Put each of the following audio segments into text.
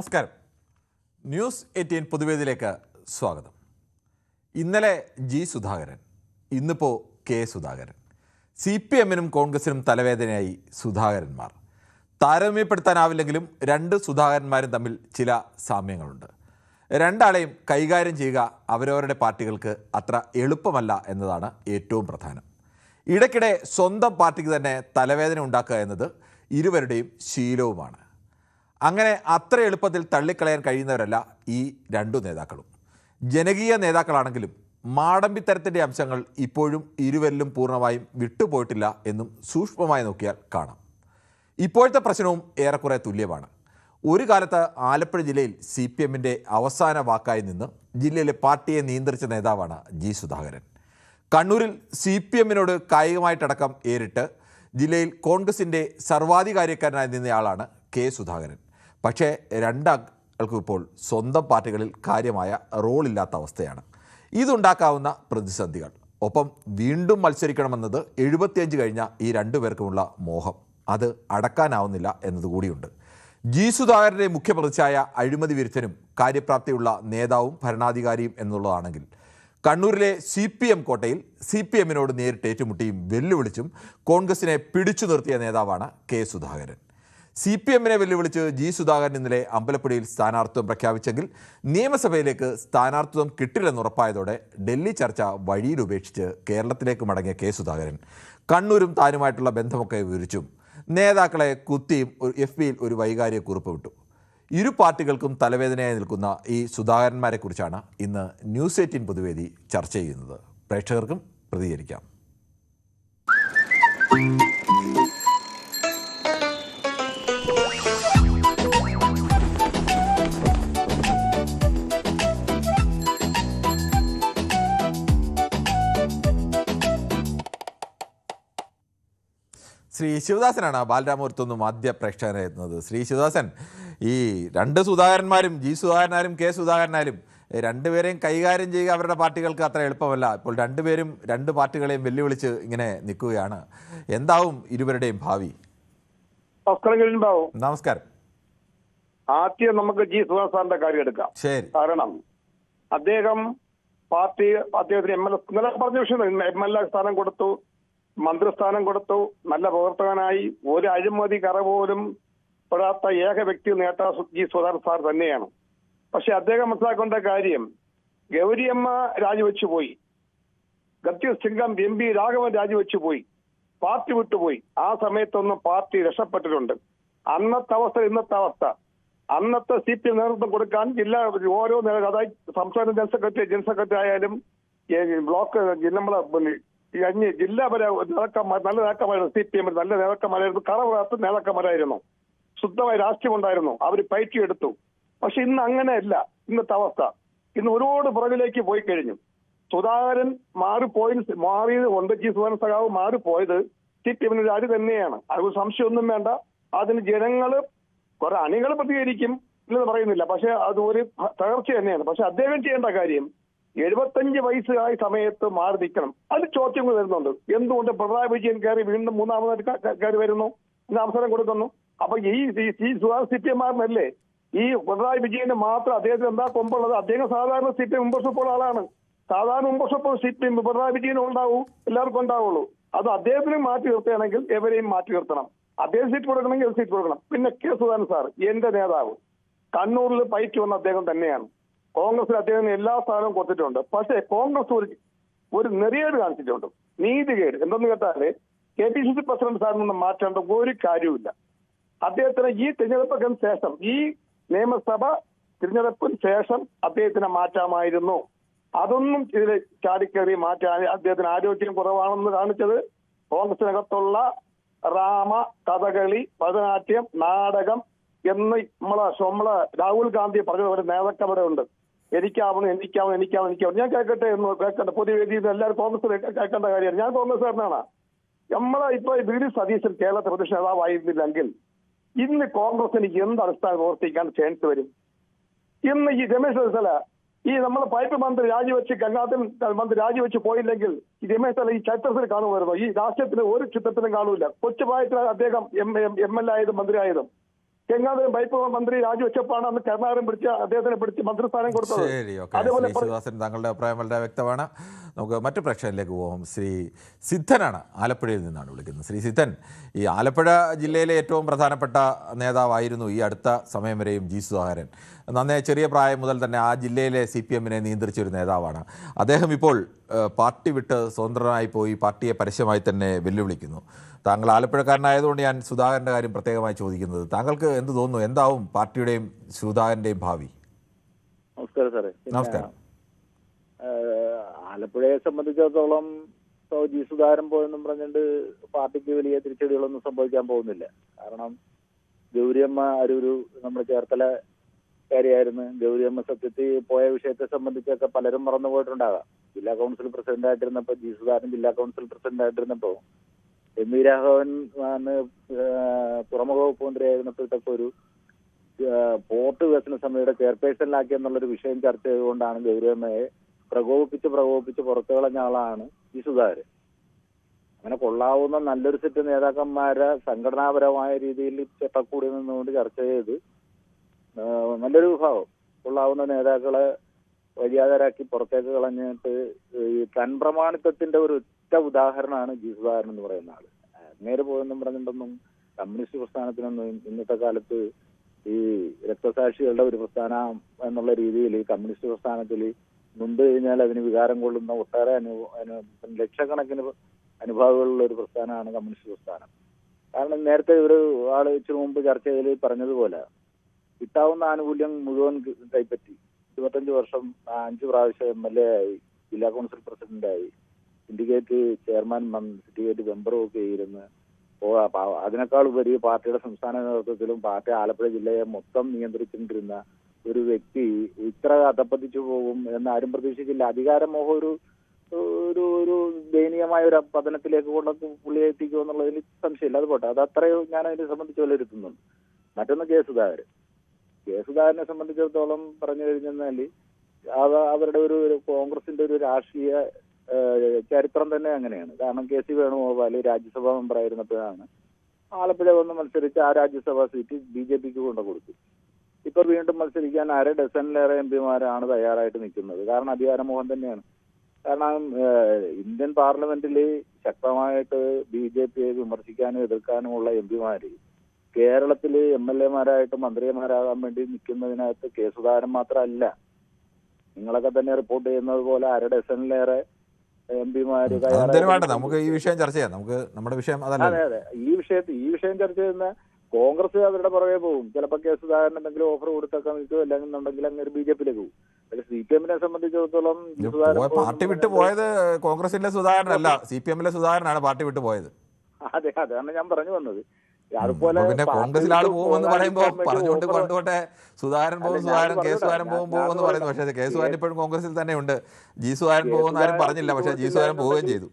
നമസ്കാരം. ന്യൂസ് 18 പൊതുവേദിയിലേക്ക് സ്വാഗതം. ഇന്നലെ ജി സുധാകരൻ, ഇന്നിപ്പോൾ കെ സുധാകരൻ. CPM-നും കോൺഗ്രസിനും തലവേദനയായി സുധാകരന്മാർ. താരതമ്യപ്പെടുത്താനാവില്ലെങ്കിലും രണ്ട് സുധാകരന്മാരും തമ്മിൽ ചില സാമ്യങ്ങളുണ്ട്. രണ്ടാളെയും കൈകാര്യം ചെയ്യുക അവരവരുടെ പാർട്ടികൾക്ക് അത്ര എളുപ്പമല്ല എന്നതാണ് ഏറ്റവും പ്രധാനം. ഇടയ്ക്കിടെ സ്വന്തം പാർട്ടിക്ക് തന്നെ തലവേദന ഉണ്ടാക്കുക എന്നത് ഇരുവരുടെയും ശീലവുമാണ്. അങ്ങനെ അത്ര എളുപ്പത്തിൽ തള്ളിക്കളയാൻ കഴിയുന്നവരല്ല ഈ രണ്ടു നേതാക്കളും. ജനകീയ നേതാക്കളാണെങ്കിലും മാടമ്പിത്തരത്തിൻ്റെ അംശങ്ങൾ ഇപ്പോഴും ഇരുവരിലും പൂർണ്ണമായും വിട്ടുപോയിട്ടില്ല എന്നും സൂക്ഷ്മമായി നോക്കിയാൽ കാണാം. ഇപ്പോഴത്തെ പ്രശ്നവും ഏറെക്കുറെ തുല്യമാണ്. ഒരു കാലത്ത് ആലപ്പുഴ ജില്ലയിൽ CPM-ൻ്റെ അവസാന വാക്കായി നിന്ന് ജില്ലയിലെ പാർട്ടിയെ നിയന്ത്രിച്ച നേതാവാണ് ജി സുധാകരൻ. കണ്ണൂരിൽ CPM-നോട് കായികമായിട്ടടക്കം ഏറിട്ട് ജില്ലയിൽ കോൺഗ്രസിൻ്റെ സർവാധികാരിക്കാരനായി നിന്നയാളാണ് കെ സുധാകരൻ. പക്ഷേ രണ്ടാൾക്കും ഇപ്പോൾ സ്വന്തം പാർട്ടികളിൽ കാര്യമായ റോളില്ലാത്ത അവസ്ഥയാണ്. ഇതുണ്ടാക്കാവുന്ന പ്രതിസന്ധികൾ, ഒപ്പം വീണ്ടും മത്സരിക്കണമെന്നത് 75 കഴിഞ്ഞ ഈ രണ്ടുപേർക്കുമുള്ള മോഹം, അത് അടക്കാനാവുന്നില്ല എന്നതുകൂടിയുണ്ട്. ജി സുധാകരൻ്റെ മുഖ്യ പ്രതിച്ഛായ അഴിമതി വിരുദ്ധനും കാര്യപ്രാപ്തിയുള്ള നേതാവും ഭരണാധികാരിയും എന്നുള്ളതാണെങ്കിൽ, കണ്ണൂരിലെ CPM കോട്ടയിൽ CPM-നോട് നേരിട്ട് ഏറ്റുമുട്ടിയും വെല്ലുവിളിച്ചും കോൺഗ്രസിനെ പിടിച്ചു നിർത്തിയ നേതാവാണ് കെ സുധാകരൻ. CPM-നെ വെല്ലുവിളിച്ച് ജി സുധാകരൻ ഇന്നലെ അമ്പലപ്പുഴയിൽ സ്ഥാനാർത്ഥിത്വം പ്രഖ്യാപിച്ചെങ്കിൽ നിയമസഭയിലേക്ക് സ്ഥാനാർത്ഥിത്വം കിട്ടില്ലെന്നുറപ്പായതോടെ ഡൽഹി ചർച്ച വഴിയിൽ ഉപേക്ഷിച്ച് കേരളത്തിലേക്ക് മടങ്ങിയ കെ സുധാകരൻ കണ്ണൂരും താനുമായിട്ടുള്ള ബന്ധമൊക്കെ വിവരിച്ചും നേതാക്കളെ കുത്തിയും FB-യിൽ ഒരു വൈകാരിക കുറിപ്പ് വിട്ടു. ഇരു പാർട്ടികൾക്കും തലവേദനയായി നിൽക്കുന്ന ഈ സുധാകരന്മാരെക്കുറിച്ചാണ് ഇന്ന് ന്യൂസ് 18 പൊതുവേദി ചർച്ച ചെയ്യുന്നത്. പ്രേക്ഷകർക്കും പ്രതികരിക്കാം. ശ്രീ ശിവദാസനാണ് ബാലരാമപുരത്തൊന്നും ആദ്യ പ്രേക്ഷകനായിരുന്നത്. ശ്രീ ശിവദാസൻ, ഈ രണ്ട് സുധാകരന്മാരും, ജി സുധാകരനായാലും കെ സുധാകരനായാലും, രണ്ടുപേരെയും കൈകാര്യം ചെയ്യുക അവരുടെ പാർട്ടികൾക്ക് അത്ര എളുപ്പമല്ല. ഇപ്പോൾ രണ്ടുപേരും രണ്ട് പാർട്ടികളെയും വെല്ലുവിളിച്ച് ഇങ്ങനെ നിൽക്കുകയാണ്. എന്താവും ഇരുവരുടെയും ഭാവി? നമസ്കാരം. ആദ്യം നമുക്ക് ജി സുധാകരൻ സാറിന്റെ കാര്യം എടുക്കാം. ശരി. കാരണം അദ്ദേഹത്തിന് ഇന്നലെ പറഞ്ഞ വിഷയം, MLA സ്ഥാനം കൊടുത്തു, മന്ത്രിസ്ഥാനം കൊടുത്തു, നല്ല പ്രവർത്തകനായി, ഒരു അഴിമതി കറ പോലും പെടാത്ത ഏക വ്യക്തി നേതാവ് ജി സുധാകരൻ സാർ തന്നെയാണ്. പക്ഷെ അദ്ദേഹം മനസ്സിലാക്കേണ്ട കാര്യം, ഗൗരിയമ്മ രാജിവെച്ചു പോയി, ഗദ്യ സിംഗം MP രാഘവൻ രാജിവെച്ചു പോയി, പാർട്ടി വിട്ടുപോയി. ആ സമയത്തൊന്നും പാർട്ടി രക്ഷപ്പെട്ടിട്ടുണ്ട്. അന്നത്തെ അവസ്ഥ ഇന്നത്തെ അവസ്ഥ. അന്നത്തെ CPM നേതൃത്വം കൊടുക്കാൻ ഓരോ അതായത് സംസ്ഥാന ജനറൽ സെക്രട്ടറി ആയാലും ബ്ലോക്ക് ജില്ലാ വരെ നല്ല നേതാക്കന്മാരായിരുന്നു. CPM നല്ല നേതാക്കന്മാരായിരുന്നു, കറവറാത്ത നേതാക്കന്മാരായിരുന്നു, ശുദ്ധമായ രാഷ്ട്രീയം ഉണ്ടായിരുന്നു, അവർ പയറ്റിയെടുത്തു. പക്ഷെ ഇന്ന് അങ്ങനെയല്ല ഇന്നത്തെ അവസ്ഥ. ഇന്ന് ഒരുപാട് പുറകിലേക്ക് പോയി കഴിഞ്ഞു. സുധാകരൻ മാറിയത് കൊണ്ട് ജി സുധാകരൻ സഖാവ് മാറിപ്പോയത് CPM-ന്റെ അടി തന്നെയാണ്. അത് സംശയമൊന്നും വേണ്ട. അതിന് ജനങ്ങള് കുറെ അണികൾ പ്രതികരിക്കും എന്ന് പറയുന്നില്ല, പക്ഷെ അത് ഒരു തകർച്ച തന്നെയാണ്. പക്ഷെ അദ്ദേഹം ചെയ്യേണ്ട കാര്യം, 75 വയസ്സായ സമയത്ത് മാറി നിൽക്കണം. അത് ചോദ്യങ്ങൾ വരുന്നുണ്ട്. എന്തുകൊണ്ട് പിണറായി വിജയൻ കയറി വീണ്ടും മൂന്നാമതായിട്ട് കയറി വരുന്നു, ഇന്ന് അവസരം കൊടുക്കുന്നു? അപ്പൊ ഈ CPM-മാരനല്ലേ ഈ പിണറായി വിജയന് മാത്രം അദ്ദേഹത്തിന് എന്താ കൊമ്പുള്ളത്? അദ്ദേഹം സാധാരണ CPM മെമ്പർഷിപ്പ് ഉള്ള ആളാണ്. സാധാരണ മെമ്പർഷിപ്പ് CPM പിണറായി വിജയനും ഉണ്ടാവൂ, എല്ലാവർക്കും ഉണ്ടാവുള്ളൂ. അത് അദ്ദേഹത്തിന് മാറ്റി നിർത്തുകയാണെങ്കിൽ എവരെയും മാറ്റി നിർത്തണം. അദ്ദേഹം സീറ്റ് കൊടുക്കണമെങ്കിൽ സീറ്റ് കൊടുക്കണം. പിന്നെ കെ സുധാകരൻ സാർ എന്റെ നേതാവ്, കണ്ണൂരിൽ പയറ്റി വന്ന അദ്ദേഹം തന്നെയാണ്. കോൺഗ്രസിൽ അദ്ദേഹത്തിന് എല്ലാ സ്ഥാനവും കൊടുത്തിട്ടുണ്ട്. പക്ഷേ കോൺഗ്രസ് ഒരു നെറിയേട് കാണിച്ചിട്ടുണ്ട്, നീതികേട്. എന്തെന്ന് കേട്ടാല് KPCC പ്രസിഡന്റ് സാറിൽ നിന്ന് മാറ്റേണ്ട ഒരു കാര്യമില്ല. അദ്ദേഹത്തിന് ഈ തിരഞ്ഞെടുപ്പിന് ശേഷം, ഈ നിയമസഭ തിരഞ്ഞെടുപ്പിന് ശേഷം അദ്ദേഹത്തിനെ മാറ്റാമായിരുന്നു. അതൊന്നും ഇതിൽ ചാടിക്കയറി മാറ്റാൻ അദ്ദേഹത്തിന് ആരോഗ്യം കുറവാണെന്ന് കാണിച്ചത് കോൺഗ്രസിനകത്തുള്ള റാമ, കഥകളി, ഭരതനാട്യം, നാടകം എന്ന് നമ്മളെ രാഹുൽ ഗാന്ധി പറഞ്ഞ നേതാക്കന്മാരെ ഉണ്ട്. എനിക്കാവണം. ഞാൻ കേൾക്കട്ടെ പൊതുവേദിയിൽ എല്ലാവരും കോൺഗ്രസ് കേൾക്കേണ്ട കാര്യമാണ്. ഞാൻ കോൺഗ്രസ്സുകാരനാണ്. ഇപ്പൊ VD സതീശൻ കേരളത്തിൽ പ്രതിപക്ഷ നേതാവായിരുന്നില്ലെങ്കിൽ ഇന്ന് കോൺഗ്രസിന് എന്ത് അടിസ്ഥാനം പ്രവർത്തിക്കാൻ ചാൻസ് വരും? ഇന്ന് ഈ രമേശ് ചെന്നിത്തല, ഈ നമ്മളെ പൈപ്പ് മന്ത്രി രാജിവെച്ച്, ഗംഗാധരൻ മന്ത്രി രാജിവെച്ച് പോയില്ലെങ്കിൽ ഈ രമേശ് ചെന്നിത്തല ഈ ചരിത്രത്തിൽ കാണുമായിരുന്നു. ഈ രാഷ്ട്രീയത്തിന് ഒരു ചിത്രത്തിലും കാണൂല. കൊച്ചുപ്രായത്തിൽ അദ്ദേഹം MLA ആയതും മന്ത്രിയായതും. ചെങ്ങാതുരം പൈപ്പ് മന്ത്രി രാജിവെച്ചപ്പോഴാണ് അന്ന് കരുണാകരൻ അദ്ദേഹത്തിനെ പിടിച്ച് മന്ത്രിസ്ഥാനം കൊടുത്തത്. ശരി, ഓക്കെ. ശ്രീ ശിവദാസൻ, താങ്കളുടെ അഭിപ്രായം വളരെ വ്യക്തമാണ്. നമുക്ക് മറ്റു പ്രേക്ഷകരിലേക്ക് പോകാം. ശ്രീ സിദ്ധനാണ്, ആലപ്പുഴയിൽ നിന്നാണ് വിളിക്കുന്നത്. ശ്രീ സിദ്ധൻ, ഈ ആലപ്പുഴ ജില്ലയിലെ ഏറ്റവും പ്രധാനപ്പെട്ട നേതാവായിരുന്നു ഈ അടുത്ത സമയം വരെയും ജി സുധാകരൻ. നന്നേ ചെറിയ പ്രായം മുതൽ തന്നെ ആ ജില്ലയിലെ CPM നിയന്ത്രിച്ചൊരു നേതാവാണ്. അദ്ദേഹം ഇപ്പോൾ പാർട്ടി വിട്ട് സ്വതന്ത്രനായി പോയി പാർട്ടിയെ പരസ്യമായി തന്നെ വെല്ലുവിളിക്കുന്നു. താങ്കൾ ആലപ്പുഴക്കാരനായതുകൊണ്ട് ഞാൻ സുധാകരൻ്റെ കാര്യം പ്രത്യേകമായി ചോദിക്കുന്നത്. താങ്കൾക്ക് എന്ത് തോന്നുന്നു? എന്താവും പാർട്ടിയുടെയും സുധാകരൻ്റെയും ഭാവി? നമസ്കാരം സാറേ. നമസ്കാരം. ആലപ്പുഴയെ സംബന്ധിച്ചിടത്തോളം ജി സുധാകരൻ പോയെന്നും പറഞ്ഞിട്ട് പാർട്ടിക്ക് വലിയ തിരിച്ചടികളൊന്നും സംഭവിക്കാൻ പോകുന്നില്ല. കാരണം ഗൗരിയമ്മ അരൂരു നമ്മുടെ ചേർത്തലക്കാരിയായിരുന്നു. ഗൗരിയമ്മ സത്യത്തിൽ പോയ വിഷയത്തെ സംബന്ധിച്ചൊക്കെ പലരും മറന്നുപോയിട്ടുണ്ടാകാം. ജില്ലാ കൗൺസിൽ പ്രസിഡന്റ് ആയിട്ടിരുന്നപ്പോൾ, ജി സുധാകരൻ ജില്ലാ കൗൺസിൽ പ്രസിഡന്റ് ആയിട്ടിരുന്നപ്പോൾ, എം വി രാഘവൻ തുറമുഖ വകുപ്പ് മന്ത്രിയായിരുന്നപ്പോഴത്തേക്ക് ഒരു പോർട്ട് വികസന സമിതിയുടെ ചെയർപേഴ്സണിലാക്കി എന്നുള്ളൊരു വിഷയം ചർച്ച ചെയ്തുകൊണ്ടാണ് ഗൗരിയമ്മയെ പ്രകോപിപ്പിച്ച് പുറത്തു കളഞ്ഞ ആളാണ് ജി സുധാകരൻ. അങ്ങനെ കൊള്ളാവുന്ന നല്ലൊരു സെറ്റ് നേതാക്കന്മാരെ സംഘടനാപരമായ രീതിയിൽ ചട്ടക്കൂടി നിന്നുകൊണ്ട് ചർച്ച ചെയ്ത് നല്ലൊരു വിഭാഗം കൊള്ളാവുന്ന നേതാക്കളെ വഴിയാതരാക്കി പുറത്തേക്ക് കളഞ്ഞിട്ട് ഈ തൻപ്രമാണിത്വത്തിന്റെ ഒരു ഒറ്റ ഉദാഹരണമാണ് ജി സുധാകരൻ എന്ന് പറയുന്ന ആള്. നേരെ പോയെന്നും പറഞ്ഞിട്ടൊന്നും കമ്മ്യൂണിസ്റ്റ് പ്രസ്ഥാനത്തിനൊന്നും ഇന്നത്തെ കാലത്ത് ഈ രക്തസാക്ഷികളുടെ ഒരു പ്രസ്ഥാനം എന്നുള്ള രീതിയിൽ കമ്മ്യൂണിസ്റ്റ് പ്രസ്ഥാനത്തിൽ മുൻപ് കഴിഞ്ഞാൽ അതിന് വികാരം കൊള്ളുന്ന ഒട്ടേറെ ലക്ഷക്കണക്കിന് അനുഭാവികളുള്ള ഒരു പ്രസ്ഥാനമാണ് കമ്മ്യൂണിസ്റ്റ് പ്രസ്ഥാനം. കാരണം നേരത്തെ ഒരു ആള് ഇച്ചിരി മുമ്പ് ചർച്ചയിൽ പറഞ്ഞതുപോലെ കിട്ടാവുന്ന ആനുകൂല്യം മുഴുവൻ കൈപ്പറ്റി 25 വർഷം 5 പ്രാവശ്യം MLA ആയി, ജില്ലാ കൗൺസിൽ പ്രസിഡന്റായി, സിൻഡിക്കേറ്റ് ചെയർമാൻ, സിൻഡിക്കേറ്റ് മെമ്പറും ഒക്കെ ഇരുന്ന് അതിനേക്കാൾ ഉപരി പാർട്ടിയുടെ സംസ്ഥാന നേതൃത്വത്തിലും പാർട്ടി ആലപ്പുഴ ജില്ലയെ മൊത്തം നിയന്ത്രിച്ചുകൊണ്ടിരുന്ന ഒരു വ്യക്തി ഇത്ര അധപ്പതിച്ചു പോകും എന്ന് ആരും പ്രതീക്ഷിച്ചില്ല. അധികാരമോഹം ഒരു ദയനീയമായ ഒരു പതനത്തിലേക്ക് കൊണ്ട് പുള്ളിയെ എത്തിക്കുമോ എന്നുള്ളതിൽ സംശയമില്ല. അത് പോട്ടെ, അത് അത്രയും ഞാൻ അതിനെ സംബന്ധിച്ച് വിലയിരുത്തുന്നുണ്ട്. മറ്റൊന്ന് കെ സുധാകരനെ സംബന്ധിച്ചിടത്തോളം പറഞ്ഞു കഴിഞ്ഞാൽ അവരുടെ ഒരു കോൺഗ്രസിന്റെ ഒരു രാഷ്ട്രീയ ചരിത്രം തന്നെ അങ്ങനെയാണ്. കാരണം KC വേണുഗോപാൽ രാജ്യസഭാ മെമ്പറായിരുന്നപ്പോഴാണ് ആലപ്പുഴ വന്ന് മത്സരിച്ച് ആ രാജ്യസഭാ സീറ്റ് BJPക്ക് കൊണ്ടു കൊടുത്തു. ഇപ്പൊ വീണ്ടും മത്സരിക്കാൻ 1/2 ഡസനിലേറെ MPമാരാണ് തയ്യാറായിട്ട് നിൽക്കുന്നത്. കാരണം അധികാരമോഹം തന്നെയാണ്. കാരണം ഇന്ത്യൻ പാർലമെന്റിൽ ശക്തമായിട്ട് BJPയെ വിമർശിക്കാനും എതിർക്കാനുമുള്ള MPമാര് കേരളത്തില് MLAമാരായിട്ട് മന്ത്രിമാരാകാൻ വേണ്ടി നിൽക്കുന്നതിനകത്ത് കെ സുധാകരൻ മാത്രമല്ല. നിങ്ങളൊക്കെ തന്നെ റിപ്പോർട്ട് ചെയ്യുന്നത് പോലെ 1/2 ഡസനിലേറെ MPമാര് നമുക്ക് ഈ വിഷയം ചർച്ച ചെയ്യാം. നമുക്ക് നമ്മുടെ വിഷയം അതല്ല. അതെ, ഈ വിഷയം ചർച്ച ചെയ്യുന്ന കോൺഗ്രസ് അവരുടെ പുറകെ പോകും. ചിലപ്പോൾ കെ സുധാകരൻ എന്തെങ്കിലും ഓഫർ കൊടുത്തൊക്കെ നിൽക്കും, അല്ലെന്നുണ്ടെങ്കിൽ അങ്ങനെ BJPയിലേക്ക് പോകും. പക്ഷേ CPM സംബന്ധിച്ചിടത്തോളം പാർട്ടി വിട്ടു പോയത് കോൺഗ്രസിലെ സുധാകരനല്ല, CPM സുധാകരനാണ് പാർട്ടി വിട്ടു പോയത്. അതെ, അതാണ് ഞാൻ പറഞ്ഞു വന്നത്. അതുപോലെ പിന്നെ കോൺഗ്രസിൽ ആള് പോകുമെന്ന് പറയുമ്പോൾ പറഞ്ഞുകൊണ്ട് പണ്ടുകൊണ്ടേ സുധാകരൻ പോകും, കെ സുധാകരൻ പോകുമെന്ന് പറയുന്നു. പക്ഷേ കെ സുധാകരൻ ഇപ്പോഴും കോൺഗ്രസിൽ തന്നെ ഉണ്ട്. ജി സുധാകരൻ പോകുമെന്ന് ആരും പറഞ്ഞില്ല, പക്ഷേ ജി സുധാകരൻ പോവുകയും ചെയ്തു.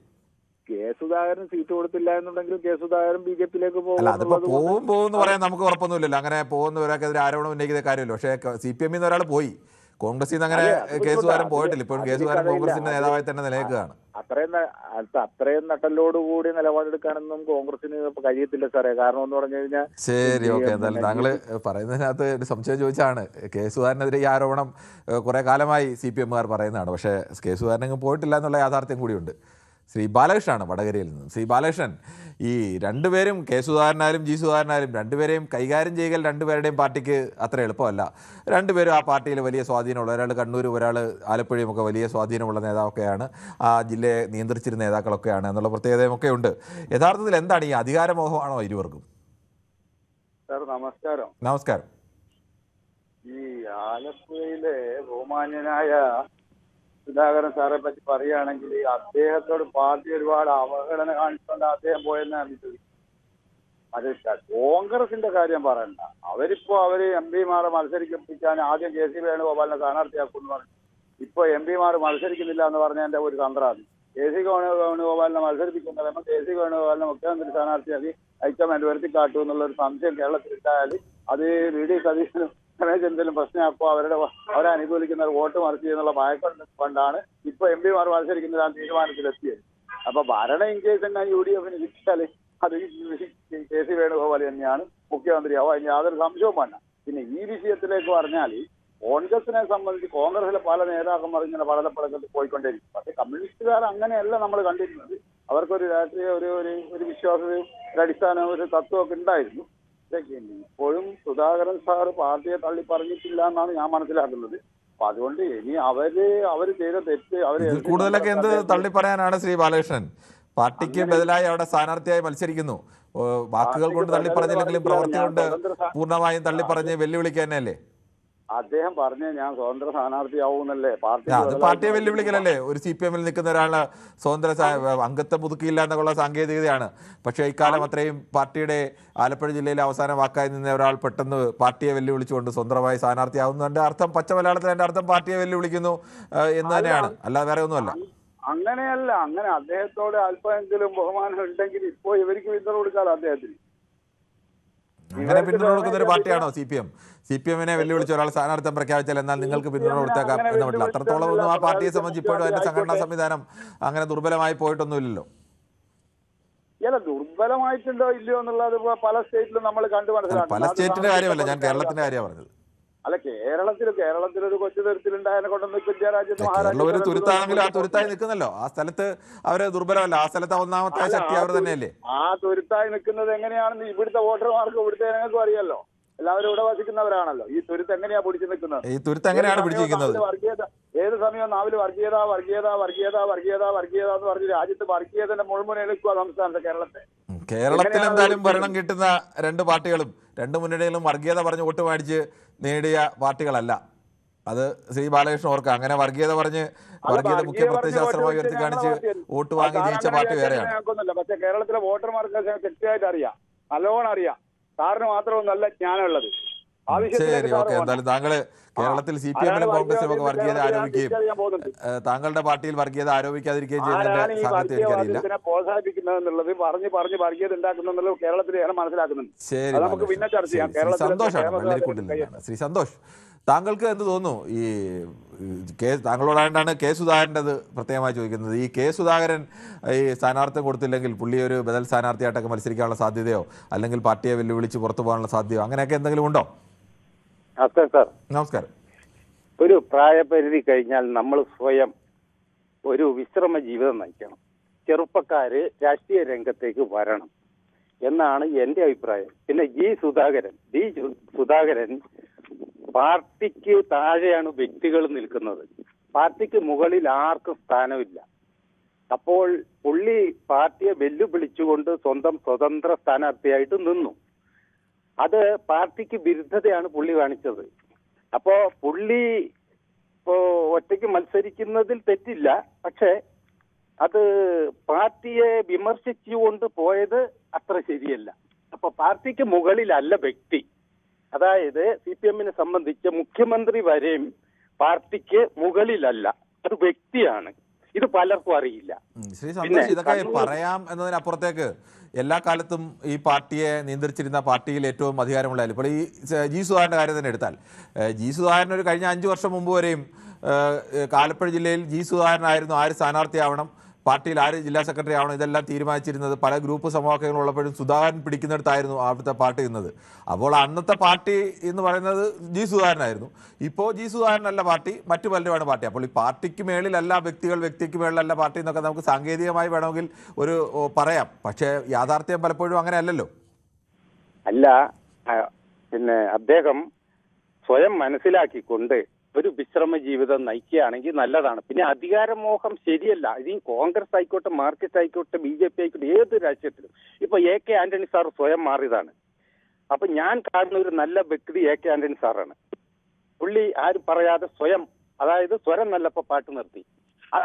കെ സുധാകരൻ സീറ്റ് കൊടുത്തില്ല എന്നുണ്ടെങ്കിൽ കെ സുധാകരൻ BJPയിലേക്ക് പോകും. അല്ല, അതിപ്പോ പോകുമെന്ന് പറയാൻ നമുക്ക് ഉറപ്പൊന്നുമില്ലല്ലോ. അങ്ങനെ പോകുന്നവരൊക്കെതിരെ ആരോപണം ഉന്നയിക്കുന്ന കാര്യമല്ലോ. പക്ഷേ CPM ഒരാൾ പോയി, കോൺഗ്രസിൽ നിന്ന് അങ്ങനെ കെ സുധാകരൻ പോയിട്ടില്ല. ഇപ്പോഴും കെ സുധാകരൻ കോൺഗ്രസിന്റെ നേതാവായി തന്നെ നിലനിൽക്കുകയാണ്. അത്രയും നട്ടലോടുകൂടി നിലപാടെടുക്കാനൊന്നും കോൺഗ്രസിന് കഴിയത്തില്ല സാറേ. കാരണം എന്ന് പറഞ്ഞു കഴിഞ്ഞാൽ ശരി, ഓക്കെ. എന്തായാലും താങ്കൾ പറയുന്നതിനകത്ത് ഒരു സംശയം ചോദിച്ചാണ്. കെ സുധാകരനെതിരെ ഈ ആരോപണം കുറെ കാലമായി CPMകാർ പറയുന്നതാണ്. പക്ഷേ കെ സുധാകരൻ പോയിട്ടില്ല എന്നുള്ള യാഥാർത്ഥ്യം കൂടിയുണ്ട്. ശ്രീ ബാലകൃഷ്ണനാണ് വടകരയിൽ നിന്ന്. ശ്രീ ബാലകൃഷ്ണൻ, ഈ രണ്ടുപേരും കെ സുധാകരനായാലും ജി സുധാകരനായാലും രണ്ടുപേരെയും കൈകാര്യം ചെയ്യൽ രണ്ടുപേരുടെയും പാർട്ടിക്ക് അത്ര എളുപ്പമല്ല. രണ്ടുപേരും ആ പാർട്ടിയിൽ വലിയ സ്വാധീനമുള്ള, ഒരാൾ കണ്ണൂരും ഒരാൾ ആലപ്പുഴയും ഒക്കെ വലിയ സ്വാധീനമുള്ള നേതാവൊക്കെയാണ്, ആ ജില്ലയെ നിയന്ത്രിച്ചിരുന്ന നേതാക്കളൊക്കെയാണ് എന്നുള്ള പ്രത്യേകതയൊക്കെ ഉണ്ട്. യഥാർത്ഥത്തിൽ എന്താണ് ഈ അധികാരമോഹമാണോ ഇരുവർക്കും? സാർ നമസ്കാരം. നമസ്കാരം. ഈ ആലപ്പുഴയിലെ ബഹുമാന്യനായ സുധാകരൻ സാറെ പറ്റി പറയുകയാണെങ്കിൽ അദ്ദേഹത്തോട് പാർട്ടി ഒരുപാട് അവഗണന കാണിച്ചുകൊണ്ട് അദ്ദേഹം പോയെന്നാണ് അത് കോൺഗ്രസിന്റെ കാര്യം പറയണ്ട. അവര് MPമാരെ മത്സരിപ്പിക്കാൻ ആദ്യം KC വേണുഗോപാലിനെ സ്ഥാനാർത്ഥിയാക്കുമെന്ന് പറഞ്ഞു. ഇപ്പൊ MPമാർ മത്സരിക്കുന്നില്ല എന്ന് പറഞ്ഞതിന്റെ ഒരു തന്ത്രമാണ്. KC വേണുഗോപാലിനെ മത്സരിപ്പിക്കുന്ന KC വേണുഗോപാലിനെ മുഖ്യമന്ത്രി സ്ഥാനാർത്ഥിയാക്കി ഹൈക്കമാൻഡ് വരുത്തി കാട്ടൂ എന്നുള്ള ഒരു സംശയം കേരളത്തിൽ ഉണ്ടായാൽ അത് VD സതീശനും എന്തെങ്കിലും പ്രശ്നമാക്കോ അവരെ അനുകൂലിക്കുന്ന വോട്ട് മറിച്ച് ചെയ്യുന്നുള്ള ഭയക്കൊണ്ട് കൊണ്ടാണ് ഇപ്പൊ MPമാർ മത്സരിക്കുന്നതാണ് തീരുമാനത്തിലെത്തിയത്. അപ്പൊ ഭരണം ഇൻ കേസ് എന്നാൽ UDFന് കിട്ടിയാൽ അത് കെ സി വേണുഗോപാൽ തന്നെയാണ് മുഖ്യമന്ത്രിയാവും, അതിന് യാതൊരു സംശയവും വേണ്ട. പിന്നെ ഈ വിഷയത്തിലേക്ക് പറഞ്ഞാൽ കോൺഗ്രസിനെ സംബന്ധിച്ച് കോൺഗ്രസിലെ പല നേതാക്കന്മാർ ഇങ്ങനെ പടലപ്പടക്കത്തിൽ പോയിക്കൊണ്ടേയിരിക്കും. പക്ഷെ കമ്മ്യൂണിസ്റ്റുകാർ അങ്ങനെയല്ല നമ്മൾ കണ്ടിരുന്നത്. അവർക്കൊരു രാഷ്ട്രീയ ഒരു വിശ്വാസ ഒരു അടിസ്ഥാന ഒരു തത്വമൊക്കെ ഉണ്ടായിരുന്നു. ഇപ്പോഴും സുധാകരൻ സാർ പാർട്ടിയെ തള്ളി പറഞ്ഞിട്ടില്ല എന്നാണ് ഞാൻ മനസ്സിലാക്കുന്നത്. അപ്പൊ അതുകൊണ്ട് ഇനി അവര് ചെയ്ത തെറ്റ് കൂടുതലൊക്കെ എന്ത് തള്ളി പറയാനാണ് ശ്രീ ബാലകൃഷ്ണൻ? പാർട്ടിക്ക് ബദലായി അവിടെ സ്ഥാനാർത്ഥിയായി മത്സരിക്കുന്നു. വാക്കുകൾ കൊണ്ട് തള്ളി പറഞ്ഞില്ലെങ്കിലും പ്രവൃത്തി കൊണ്ട് പൂർണ്ണമായും തള്ളി പറഞ്ഞ് വെല്ലുവിളിക്കുക തന്നെയല്ലേ അദ്ദേഹം പറഞ്ഞ ഞാൻ സ്വതന്ത്ര സ്ഥാനാർത്ഥിയാവുന്നല്ലേ? അത് പാർട്ടിയെ വെല്ലുവിളിക്കലല്ലേ? ഒരു CPM-ൽ നിൽക്കുന്ന ഒരാള് സ്വതന്ത്ര അംഗത്വം പുതുക്കിയില്ല എന്നുള്ള സാങ്കേതികതയാണ്. പക്ഷേ ഇക്കാലം അത്രയും പാർട്ടിയുടെ ആലപ്പുഴ ജില്ലയിലെ അവസാന വാക്കായി നിന്ന ഒരാൾ പെട്ടെന്ന് പാർട്ടിയെ വെല്ലുവിളിച്ചുകൊണ്ട് സ്വന്തമായി സ്ഥാനാർത്ഥിയാവുന്നതിന്റെ അർത്ഥം, പച്ച മലയാളത്തിൽ അതിന്റെ അർത്ഥം പാർട്ടിയെ വെല്ലുവിളിക്കുന്നു എന്ന് തന്നെയാണ്, അല്ലാതെ വേറെ ഒന്നുമല്ല. അങ്ങനെയല്ല. അങ്ങനെ അദ്ദേഹത്തോട് അല്പമെങ്കിലും ബഹുമാനം ഉണ്ടെങ്കിൽ ഇപ്പോൾ ഇവർക്ക് പിന്തുണ കൊടുക്കാമല്ലോ അദ്ദേഹത്തിന്. അങ്ങനെ പിന്തുണ കൊടുക്കുന്ന ഒരു പാർട്ടിയാണോ CPM-നെ വെല്ലുവിളിച്ച ഒരാൾ സ്ഥാനാർത്ഥം പ്രഖ്യാപിച്ചാൽ എന്നാൽ നിങ്ങൾക്ക് പിന്തുണ കൊടുത്തേക്കാം എന്ന് പറ്റില്ല. അത്രത്തോളം ഒന്നും ആ പാർട്ടിയെ സംബന്ധിച്ച് ഇപ്പോഴും അതിന്റെ സംഘടനാ സംവിധാനം അങ്ങനെ ദുർബലമായി പോയിട്ടൊന്നുമില്ലല്ലോ. ദുർബലമായിട്ടുണ്ടോ ഇല്ലയോ എന്നുള്ളത് പല സ്റ്റേറ്റിലും നമ്മൾ കണ്ടു മനസ്സിലാക്കും. പല സ്റ്റേറ്റിന്റെ കാര്യമല്ല, ഞാൻ കേരളത്തിന്റെ കാര്യമാണ് പറഞ്ഞത്. അല്ല, കേരളത്തിലൊരു കൊച്ചു തുരുത്തിലുണ്ടായതിനെ കൊണ്ടൊന്നും ഇന്ത്യ രാജ്യത്ത് കേരളം ഒരു തുരുത്താണെങ്കിലും ആ തുരുത്തായി നിൽക്കുന്നല്ലോ. ആ സ്ഥലത്ത് അവര് ദുർബലമല്ല, ആ സ്ഥലത്തെ ഒന്നാമത്തെ ശക്തി അവർ തന്നെയല്ലേ. ആ തുരുത്തായി നിൽക്കുന്നത് എങ്ങനെയാണെന്ന് ഇവിടുത്തെ വോട്ടർമാർക്ക് ഇവിടുത്തെ ജനങ്ങൾക്കും അറിയാലോ. എല്ലാവരും ഇവിടെ വസിക്കുന്നവരാണല്ലോ. ഈ തുരുത്ത് എങ്ങനെയാ പിടിച്ചു നിൽക്കുന്നത്? ഈ തുരുത്ത് എങ്ങനെയാണ് പിടിച്ചിരിക്കുന്നത്? ഏത് സമയം നാവില് വർഗീയത എന്ന് പറഞ്ഞ് രാജ്യത്ത് വർഗീയതന്റെ മുൾമുനയിൽ നിൽക്കുക സംസ്ഥാനത്തെ കേരളത്തിൽ എന്തായാലും ഭരണം കിട്ടുന്ന രണ്ട് പാർട്ടികളും രണ്ട് മുന്നണികളും വർഗീയത പറഞ്ഞ് വോട്ട് മേടിച്ച് നേടിയ പാർട്ടികളല്ല. അത് ശ്രീ ബാലകൃഷ്ണൻ ഓർക്കുക. അങ്ങനെ വർഗീയത പറഞ്ഞ് വർഗീയത മുഖ്യ പ്രത്യയശാസ്ത്രമായി ഉയർത്തി കാണിച്ച് വോട്ട് വാങ്ങി ജയിച്ച പാർട്ടി വേറെയാണ്. പക്ഷെ കേരളത്തിലെ വോട്ടർമാർക്ക് കൃത്യമായിട്ട് അറിയാം, നല്ലോണം അറിയാം. സാറിന് മാത്രമൊന്നും നല്ല ജ്ഞാനമുള്ളത്. ശരി, ഓക്കെ. എന്തായാലും താങ്കള് കേരളത്തിൽ CPM-ലും കോൺഗ്രസിലും ഒക്കെ വർഗീയത ആരോപിക്കുകയും താങ്കളുടെ പാർട്ടിയിൽ വർഗീയത ആരോപിക്കാതിരിക്കുകയും ചെയ്യുന്നതിന്റെ സാധ്യത എനിക്കറിയില്ല. പ്രോത്സാഹിപ്പിക്കുന്നതെന്നുള്ളത് പറഞ്ഞ് വർഗീയത ഉണ്ടാക്കുന്നുള്ളത് കേരളത്തിൽ മനസ്സിലാക്കുന്നുണ്ട്. ശരി, നമുക്ക് പിന്നെ ചർച്ച ചെയ്യാം. സന്തോഷമാണ് വെള്ളരിക്കുണ്ടിലാണ്. ശ്രീ സന്തോഷ്, താങ്കൾക്ക് എന്ത് തോന്നുന്നു? ഈ താങ്കളോടാണ്ടാണ് കെ സുധാകരൻ്റെത് പ്രത്യേകമായി ചോദിക്കുന്നത്. ഈ കെ സുധാകരൻ ഈ സ്ഥാനാർത്ഥം കൊടുത്തില്ലെങ്കിൽ പുള്ളി ഒരു ബദൽ സ്ഥാനാർത്ഥിയായിട്ടൊക്കെ മത്സരിക്കാനുള്ള സാധ്യതയോ അല്ലെങ്കിൽ പാർട്ടിയെ വെല്ലുവിളിച്ച് പുറത്തു പോകാനുള്ള സാധ്യതയോ അങ്ങനെയൊക്കെ എന്തെങ്കിലും ഉണ്ടോ? നമസ്കാരം. ഒരു പ്രായപരിധി കഴിഞ്ഞാൽ നമ്മൾ സ്വയം ഒരു വിശ്രമ ജീവിതം നയിക്കണം. ചെറുപ്പക്കാര് രാഷ്ട്രീയ രംഗത്തേക്ക് വരണം എന്നാണ് എൻ്റെ അഭിപ്രായം. പിന്നെ സുധാകരൻ പാർട്ടിക്ക് താഴെയാണ് വ്യക്തികൾ നിൽക്കുന്നത്. പാർട്ടിക്ക് മുകളിൽ ആർക്കും സ്ഥാനമില്ല. അപ്പോൾ പുള്ളി പാർട്ടിയെ വെല്ലുവിളിച്ചുകൊണ്ട് സ്വന്തം സ്വതന്ത്ര സ്ഥാനാർത്ഥിയായിട്ട് നിന്നു. അത് പാർട്ടിക്ക് വിരുദ്ധതയാണ് പുള്ളി കാണിച്ചത്. അപ്പോ പുള്ളി ഒറ്റയ്ക്ക് മത്സരിക്കുന്നതിൽ തെറ്റില്ല. പക്ഷെ അത് പാർട്ടിയെ വിമർശിച്ചുകൊണ്ട് പോയത് അത്ര ശരിയല്ല. അപ്പൊ പാർട്ടിക്ക് മുകളിലല്ല വ്യക്തി. അതായത് CPM-നെ സംബന്ധിച്ച് മുഖ്യമന്ത്രി വരെയും പാർട്ടിക്ക് മുകളിലല്ല, അത് വ്യക്തിയാണ്. ഇത് പലർക്കും അറിയില്ല. ശ്രീ സന്തോഷ്, ഇതൊക്കെ പറയാം എന്നതിനപ്പുറത്തേക്ക് എല്ലാ കാലത്തും ഈ പാർട്ടിയെ നിയന്ത്രിച്ചിരുന്ന പാർട്ടിയിൽ ഏറ്റവും അധികാരമുള്ള ഇപ്പോൾ ഈ ജി സുധാകരൻ്റെ കാര്യം തന്നെ എടുത്താൽ, ജി സുധാകരൻ ഒരു കഴിഞ്ഞ 5 വർഷം മുമ്പ് വരെയും ആലപ്പുഴ ജില്ലയിൽ ജി സുധാകരനായിരുന്നു ആര് സ്ഥാനാർത്ഥിയാവണം, പാർട്ടിയിൽ ആര് ജില്ലാ സെക്രട്ടറി ആവണം, ഇതെല്ലാം തീരുമാനിച്ചിരുന്നത്. പല ഗ്രൂപ്പ് സമവാക്യങ്ങൾ ഉള്ളപ്പോഴും സുധാകരൻ പിടിക്കുന്നിടത്തായിരുന്നു അവിടുത്തെ പാർട്ടി നിന്നത്. അപ്പോൾ അന്നത്തെ പാർട്ടി എന്ന് പറയുന്നത് ജി സുധാകരനായിരുന്നു. ഇപ്പോൾ ജി സുധാകരനല്ല പാർട്ടി, മറ്റു പലരുമാണ് പാർട്ടി. അപ്പോൾ ഈ പാർട്ടിക്ക് മേളിലല്ല വ്യക്തികൾ, വ്യക്തിക്ക് മേളിലല്ല പാർട്ടി എന്നൊക്കെ നമുക്ക് സാങ്കേതികമായി വേണമെങ്കിൽ ഒരു പറയാം. പക്ഷേ യാഥാർത്ഥ്യം പലപ്പോഴും അങ്ങനെ അല്ലല്ലോ. അല്ല, പിന്നെ അദ്ദേഹം സ്വയം മനസ്സിലാക്കിക്കൊണ്ട് ഒരു വിശ്രമ ജീവിതം നയിക്കുകയാണെങ്കിൽ നല്ലതാണ്. പിന്നെ അധികാരമോഹം ശരിയല്ല. ഇത് കോൺഗ്രസ് ആയിക്കോട്ടെ, മാർക്സിസ്റ്റ് ആയിക്കോട്ടെ, BJP ആയിക്കോട്ടെ, ഏത് രാഷ്ട്രീയത്തിലും. ഇപ്പൊ AK ആന്റണി സാർ സ്വയം മാറിയതാണ്. അപ്പൊ ഞാൻ കാണുന്ന ഒരു നല്ല വ്യക്തി AK ആന്റണി സാറാണ്. പുള്ളി ആരും പറയാതെ സ്വയം, അതായത് സ്വരം നല്ലപ്പോ പാട്ട് നിർത്തി.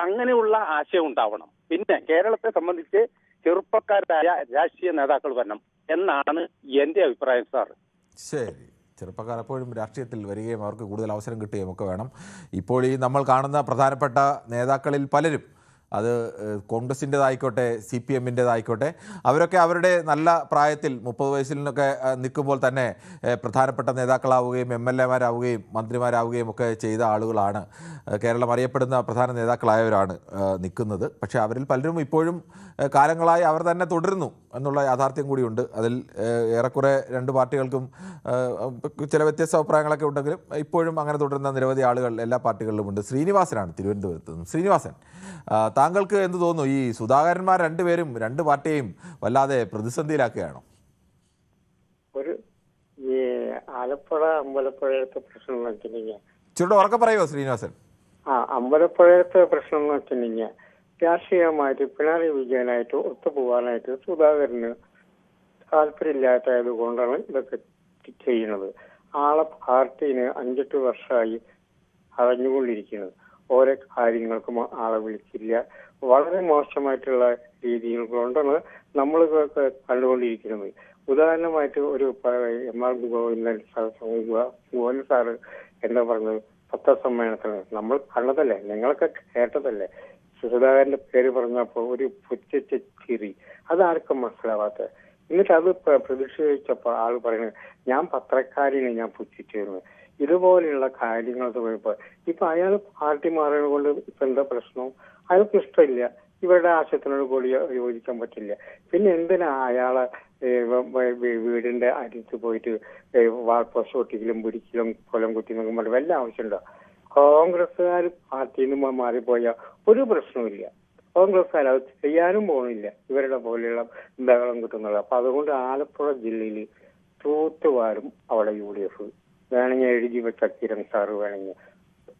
അങ്ങനെയുള്ള ആശയം ഉണ്ടാവണം. പിന്നെ കേരളത്തെ സംബന്ധിച്ച് ചെറുപ്പക്കാരായ രാഷ്ട്രീയ നേതാക്കൾ വരണം എന്നാണ് എന്റെ അഭിപ്രായം സാർ. ശരി, ചെറുപ്പക്കാർ എപ്പോഴും രാഷ്ട്രീയത്തിൽ വരികയും അവർക്ക് കൂടുതൽ അവസരം കിട്ടുകയും ഒക്കെ വേണം. ഇപ്പോൾ ഈ നമ്മൾ കാണുന്ന പ്രധാനപ്പെട്ട നേതാക്കളിൽ പലരും അത് കോൺഗ്രസിൻ്റെതായിക്കോട്ടെ CPM-ൻ്റെതായിക്കോട്ടെ, അവരൊക്കെ അവരുടെ നല്ല പ്രായത്തിൽ 30 വയസ്സിലൊക്കെ നിൽക്കുമ്പോൾ തന്നെ പ്രധാനപ്പെട്ട നേതാക്കളാവുകയും MLA-മാരാവുകയും മന്ത്രിമാരാവുകയും ഒക്കെ ചെയ്ത ആളുകളാണ്. കേരളം അറിയപ്പെടുന്ന പ്രധാന നേതാക്കളായവരാണ് നിൽക്കുന്നത്. പക്ഷേ അവരിൽ പലരും ഇപ്പോഴും കാലങ്ങളായി അവർ തന്നെ തുടരുന്നു എന്നുള്ള യാഥാർത്ഥ്യം കൂടിയുണ്ട്. അതിൽ ഏറെക്കുറെ രണ്ട് പാർട്ടികൾക്കും ചില വ്യത്യസ്ത അഭിപ്രായങ്ങളൊക്കെ ഉണ്ടെങ്കിലും ഇപ്പോഴും അങ്ങനെ തുടരുന്ന നിരവധി ആളുകൾ എല്ലാ പാർട്ടികളിലുമുണ്ട്. ശ്രീനിവാസനാണ് തിരുവനന്തപുരത്ത് നിന്നും. ശ്രീനിവാസൻ, താങ്കൾക്ക് എന്ത് തോന്നുന്നു? ഈ സുധാകരന്മാർ രണ്ടുപേരും രണ്ട് പാർട്ടിയെയും വല്ലാതെ പ്രതിസന്ധിയിലാക്കുകയാണോ? ഈ ആലപ്പുഴ അമ്പലപ്പുഴയത്തെ പ്രശ്നം എന്ന് വെച്ചിട്ടുണ്ടെങ്കിൽ ചുരുട് ഉറക്കെ പറയുമോ ശ്രീനിവാസൻ? അമ്പലപ്പുഴയത്തെ പ്രശ്നം എന്ന് വെച്ചിട്ടുണ്ടെങ്കിൽ രാഷ്ട്രീയമായിട്ട് പിണറായി വിജയനായിട്ട് ഒത്തുപോകാനായിട്ട് സുധാകരന് താല്പര്യമില്ലാത്തത് കൊണ്ടാണ് ഇതൊക്കെ ചെയ്യുന്നത്. ആളെ പാർട്ടീനെ 5-8 വർഷമായി അറിഞ്ഞുകൊണ്ടിരിക്കുന്നത്. ഓരോ കാര്യങ്ങൾക്കും ആളെ വിളിച്ചില്ല. വളരെ മോശമായിട്ടുള്ള രീതികൾ കൊണ്ടാണ് നമ്മൾ കണ്ടുകൊണ്ടിരിക്കുന്നത്. ഉദാഹരണമായിട്ട് ഒരു MR ഗോവിന്ദൻ സാറ് എന്താ പറഞ്ഞത് പത്രസമ്മേളനത്തിൽ നമ്മൾ കണ്ടതല്ലേ, നിങ്ങളൊക്കെ കേട്ടതല്ലേ, സുധാകരന്റെ പേര് പറഞ്ഞപ്പോ ഒരു പുച്ഛിച്ച ചിരി. അതാർക്കും മനസ്സിലാവാത്ത. എന്നിട്ട് അത് പ്രതിഷേധിച്ചപ്പോ ആൾ പറയുന്നത് ഞാൻ പത്രക്കാരിനെ ഞാൻ പുച്ഛിച്ചിരുന്നു. ഇതുപോലെയുള്ള കാര്യങ്ങൾ പോയപ്പോ ഇപ്പൊ അയാൾ പാർട്ടി മാറിയത് കൊണ്ട് ഇപ്പൊ എന്താ പ്രശ്നം? അയാൾക്ക് ഇഷ്ടമില്ല, ഇവരുടെ ആശയത്തിനോട് കൂടി യോജിക്കാൻ പറ്റില്ല. പിന്നെ എന്തിനാ അയാളെ വീടിന്റെ അരിത്ത് പോയിട്ട് വാൾപ്പൊട്ടിക്കലും പിടിക്കലും കൊലം കുത്തി നോക്കും പറഞ്ഞ വല്ല ആവശ്യമുണ്ടോ? കോൺഗ്രസ്സുകാർ പാർട്ടിയിൽ നിന്ന് മാറിപ്പോയ ഒരു പ്രശ്നവുമില്ല. കോൺഗ്രസ്സുകാർ അത് ചെയ്യാനും പോകണില്ല, ഇവരുടെ പോലെയുള്ള ബഹളം കിട്ടുന്നത്. അപ്പൊ അതുകൊണ്ട് ആലപ്പുഴ ജില്ലയിൽ തൂത്തുവാരും അവിടെ UDF വേണമെങ്കിൽ എഴുതി വെച്ച കിരൺ സാറ് വേണമെങ്കിൽ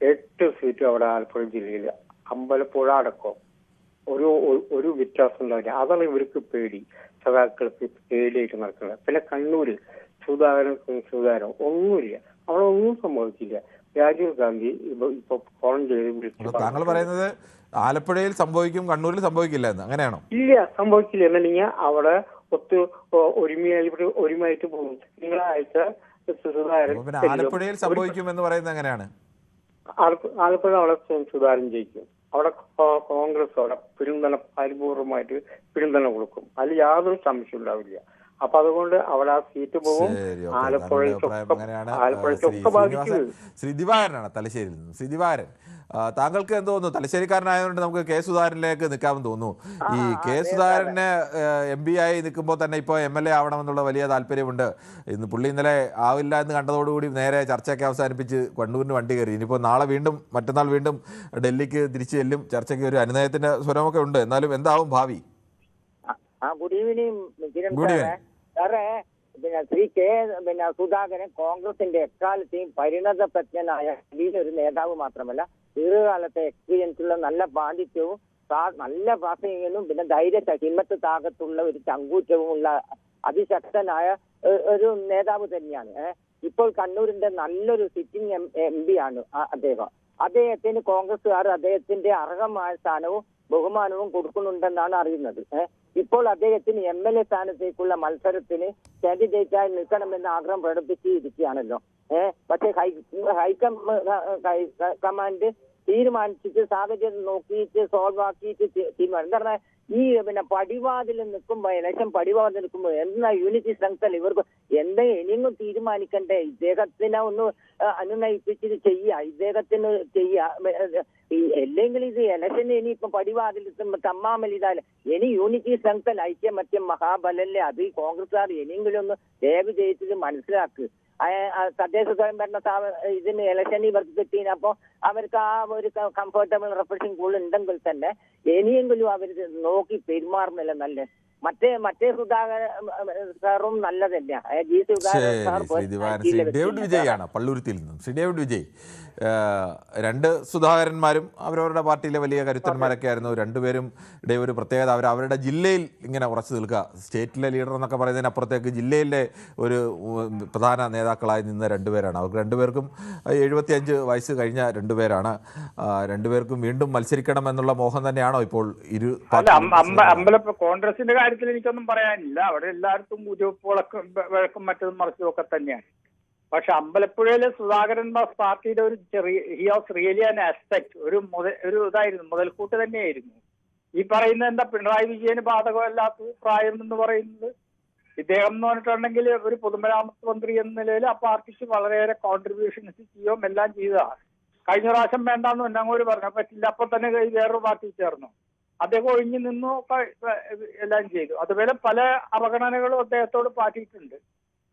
8 സീറ്റും അവിടെ ആലപ്പുഴ ജില്ലയിൽ അമ്പലപ്പുഴ അടക്കം ഒരു വ്യത്യാസം ഉണ്ടാവില്ല. അതാണ് ഇവർക്ക് പേടി, സഖാക്കൾക്ക് പേടിയായിട്ട് നടക്കുന്നത്. പിന്നെ കണ്ണൂര് സുധാകരൻ ഒന്നുമില്ല, അവിടെ ഒന്നും സംഭവിച്ചില്ല. രാജീവ് ഗാന്ധി ഇപ്പൊ ഫോൺ ചെയ്ത് താങ്കൾ പറയുന്നത് ആലപ്പുഴയിൽ സംഭവിക്കും, കണ്ണൂരിൽ സംഭവിക്കില്ല എന്ന്, അങ്ങനെയാണോ? ഇല്ല, സംഭവിക്കില്ല എന്നുണ്ടെങ്കിൽ അവിടെ ഒരുമയായിട്ട് പോകും. തിങ്കളാഴ്ച സുധാകരൻ ആലപ്പുഴയിൽ സംഭവിക്കും എന്ന് പറയുന്നത് എങ്ങനെയാണ്? ആലപ്പുഴ അവിടെ സുധാകരൻ ജയിക്കും. അവിടെ കോൺഗ്രസ് അവിടെ പരിപൂർവമായിട്ട് പിന്തുണ കൊടുക്കും. അതിൽ യാതൊരു സംശയം ഉണ്ടാവില്ല. അപ്പൊ അതുകൊണ്ട് അവിടെ ആ സീറ്റ് പോകും. ആലപ്പുഴയ്ക്കൊക്കെ ബാധിക്കും. ശ്രീദിവാകരനാണ് തലശ്ശേരിയിൽ നിന്ന്. ശ്രീദിവാകരൻ, താങ്കൾക്ക് എന്ത് തോന്നുന്നു? തലശ്ശേരിക്കാരനായതുകൊണ്ട് നമുക്ക് കെ സുധാകരനിലേക്ക് നിൽക്കാമെന്ന് തോന്നുന്നു. ഈ കെ സുധാകരന് MP ആയി നിൽക്കുമ്പോൾ തന്നെ ഇപ്പോൾ MLA ആവണമെന്നുള്ള വലിയ താല്പര്യമുണ്ട്. ഇന്ന് പുള്ളി ഇന്നലെ ആവില്ല എന്ന് കണ്ടതോടുകൂടി നേരെ ചർച്ചയൊക്കെ അവസാനിപ്പിച്ച് കണ്ണൂരിന് വണ്ടി കയറി. ഇനിയിപ്പോൾ മറ്റന്നാൾ വീണ്ടും ഡൽഹിക്ക് തിരിച്ചു ചെല്ലും. ചർച്ചയ്ക്ക് ഒരു അനുനയത്തിന്റെ സ്വരമൊക്കെ ഉണ്ട്. എന്നാലും എന്താവും ഭാവി? Good evening. ഗുഡ് ഈവനിങ് സാറേ, ശ്രീ സുധാകരൻ കോൺഗ്രസിന്റെ എക്കാലത്തെയും പരിണതപ്രജ്ഞനായ വലിയൊരു നേതാവ് മാത്രമല്ല, ദീർഘകാലത്തെ എക്സ്പീരിയൻസ് ഉള്ള നല്ല പാണ്ഡിത്യവും നല്ല പ്രാസംഗികനും പിന്നെ ഹിമ്മത്ത് താകത്തുള്ള ഒരു ചങ്കൂറ്റവുമുള്ള അതിശക്തനായ ഒരു നേതാവ് തന്നെയാണ്. ഇപ്പോൾ കണ്ണൂരിന്റെ നല്ലൊരു സിറ്റിംഗ് MP ആണ് അദ്ദേഹത്തിന് കോൺഗ്രസ്സുകാർ അദ്ദേഹത്തിന്റെ അർഹമായ സ്ഥാനവും ബഹുമാനവും കൊടുക്കുന്നുണ്ടെന്നാണ് അറിയുന്നത്. ഇപ്പോൾ അദ്ദേഹത്തിന് MLA സ്ഥാനത്തേക്കുള്ള മത്സരത്തിന് കാൻഡിഡേറ്റായി നിൽക്കണമെന്ന് ആഗ്രഹം പ്രകടിപ്പിച്ചിരിക്കുകയാണല്ലോ. പക്ഷേ ഹൈക്കമാൻഡ് തീരുമാനിച്ചിട്ട് സാഹചര്യം നോക്കിയിട്ട് സോൾവ് ആക്കിയിട്ട് തീരുമാനം. എന്താ പറഞ്ഞാൽ ഈ പടിവാതിൽ നിൽക്കുമ്പോ ഇലക്ഷൻ പടിവാതിൽ നിൽക്കുമ്പോ എന്നാ യൂണിറ്റി സ്ട്രെങ്ത് ഇവർക്ക് ഇനിയൊന്നും തീരുമാനിക്കണ്ടേ? ഇദ്ദേഹത്തിനെ ഒന്ന് അനുനയിപ്പിച്ചിട്ട് ഇദ്ദേഹത്തിന് അല്ലെങ്കിൽ ഇത് ഇലക്ഷന് ഇനിയിപ്പോ പടിവാതിൽ തമ്മാമലിതാല് ഇനി യൂണിറ്റി സ്ട്രെങ്ത് ഐക്യമത്യം മഹാബലല്ലേ? അത് ഈ കോൺഗ്രസ്സുകാർ ഇനിയെങ്കിലും ഒന്ന് ദയവ് ചെയ്തിട്ട് മനസ്സിലാക്ക്. തദ്ദേശ സ്വയംഭരണ ഇതിന് ഇലക്ഷൻ ഇവർക്ക് കിട്ടിയപ്പോ അവർക്ക് ആ ഒരു കംഫർട്ടബിൾ റിഫ്രഷിംഗ് കൂൾ ഉണ്ടെങ്കിൽ തന്നെ ഇനിയെങ്കിലും അവർ നോക്കി പെരുമാറുന്നില്ല. നല്ല മറ്റേ സുധാകരൻ സാറും നല്ല തന്നെയാണ്. ഡേവിഡ് വിജയാണ് പള്ളുരുത്തിയിൽ നിന്നും. ശ്രീ ഡേവിഡ് വിജയ്, രണ്ട് സുധാകരന്മാരും അവരവരുടെ പാർട്ടിയിലെ വലിയ കരുത്തന്മാരൊക്കെ ആയിരുന്നു. രണ്ടുപേരും ഒരു പ്രത്യേകത, അവരുടെ ജില്ലയിൽ ഇങ്ങനെ ഉറച്ചു നിൽക്കുക. സ്റ്റേറ്റിലെ ലീഡർ എന്നൊക്കെ പറയുന്നതിനപ്പുറത്തേക്ക് ജില്ലയിലെ ഒരു പ്രധാന നേതാക്കളായി നിന്ന രണ്ടുപേരാണ്. അവർക്ക് രണ്ടുപേർക്കും 75 വയസ്സ് കഴിഞ്ഞ രണ്ടുപേരാണ്. രണ്ടുപേർക്കും വീണ്ടും മത്സരിക്കണം എന്നുള്ള മോഹം തന്നെയാണോ ഇപ്പോൾ ഇരു കോൺഗ്രസിന്റെ കാര്യത്തിൽ എനിക്കൊന്നും പറയാനില്ല. അവിടെ എല്ലാവർക്കും വഴക്കും മറ്റതും മറിച്ചും ഒക്കെ തന്നെയാണ്. പക്ഷെ അമ്പലപ്പുഴയിലെ സുധാകരൻ പാർട്ടിയുടെ ഒരു റിയലി ആൻ ആസ്പെക്ട് ഒരു ഇതായിരുന്നു, മുതൽക്കൂട്ട് തന്നെയായിരുന്നു. ഈ പറയുന്ന എന്താ പിണറായി വിജയന് ബാധകമല്ലാത്ത പ്രായം എന്ന് പറയുന്നത്? ഇദ്ദേഹം എന്ന് പറഞ്ഞിട്ടുണ്ടെങ്കിൽ ഒരു പൊതുമരാമത്ത് മന്ത്രി എന്ന നിലയിൽ ആ പാർട്ടിക്ക് വളരെയേറെ കോൺട്രിബ്യൂഷൻസ് ചെയ്യുകയും എല്ലാം ചെയ്തതാണ്. കഴിഞ്ഞ പ്രാവശ്യം വേണ്ടാന്ന് എന്നങ്ങോട്ട് പറഞ്ഞു, പറ്റില്ല, അപ്പൊ തന്നെ വേറൊരു പാർട്ടി ചേർന്നു, അദ്ദേഹം ഒഴിഞ്ഞു നിന്നു, ഒക്കെ എല്ലാം ചെയ്തു. അതുപോലെ പല അവഗണനകളും അദ്ദേഹത്തോട് പാറ്റിയിട്ടുണ്ട്.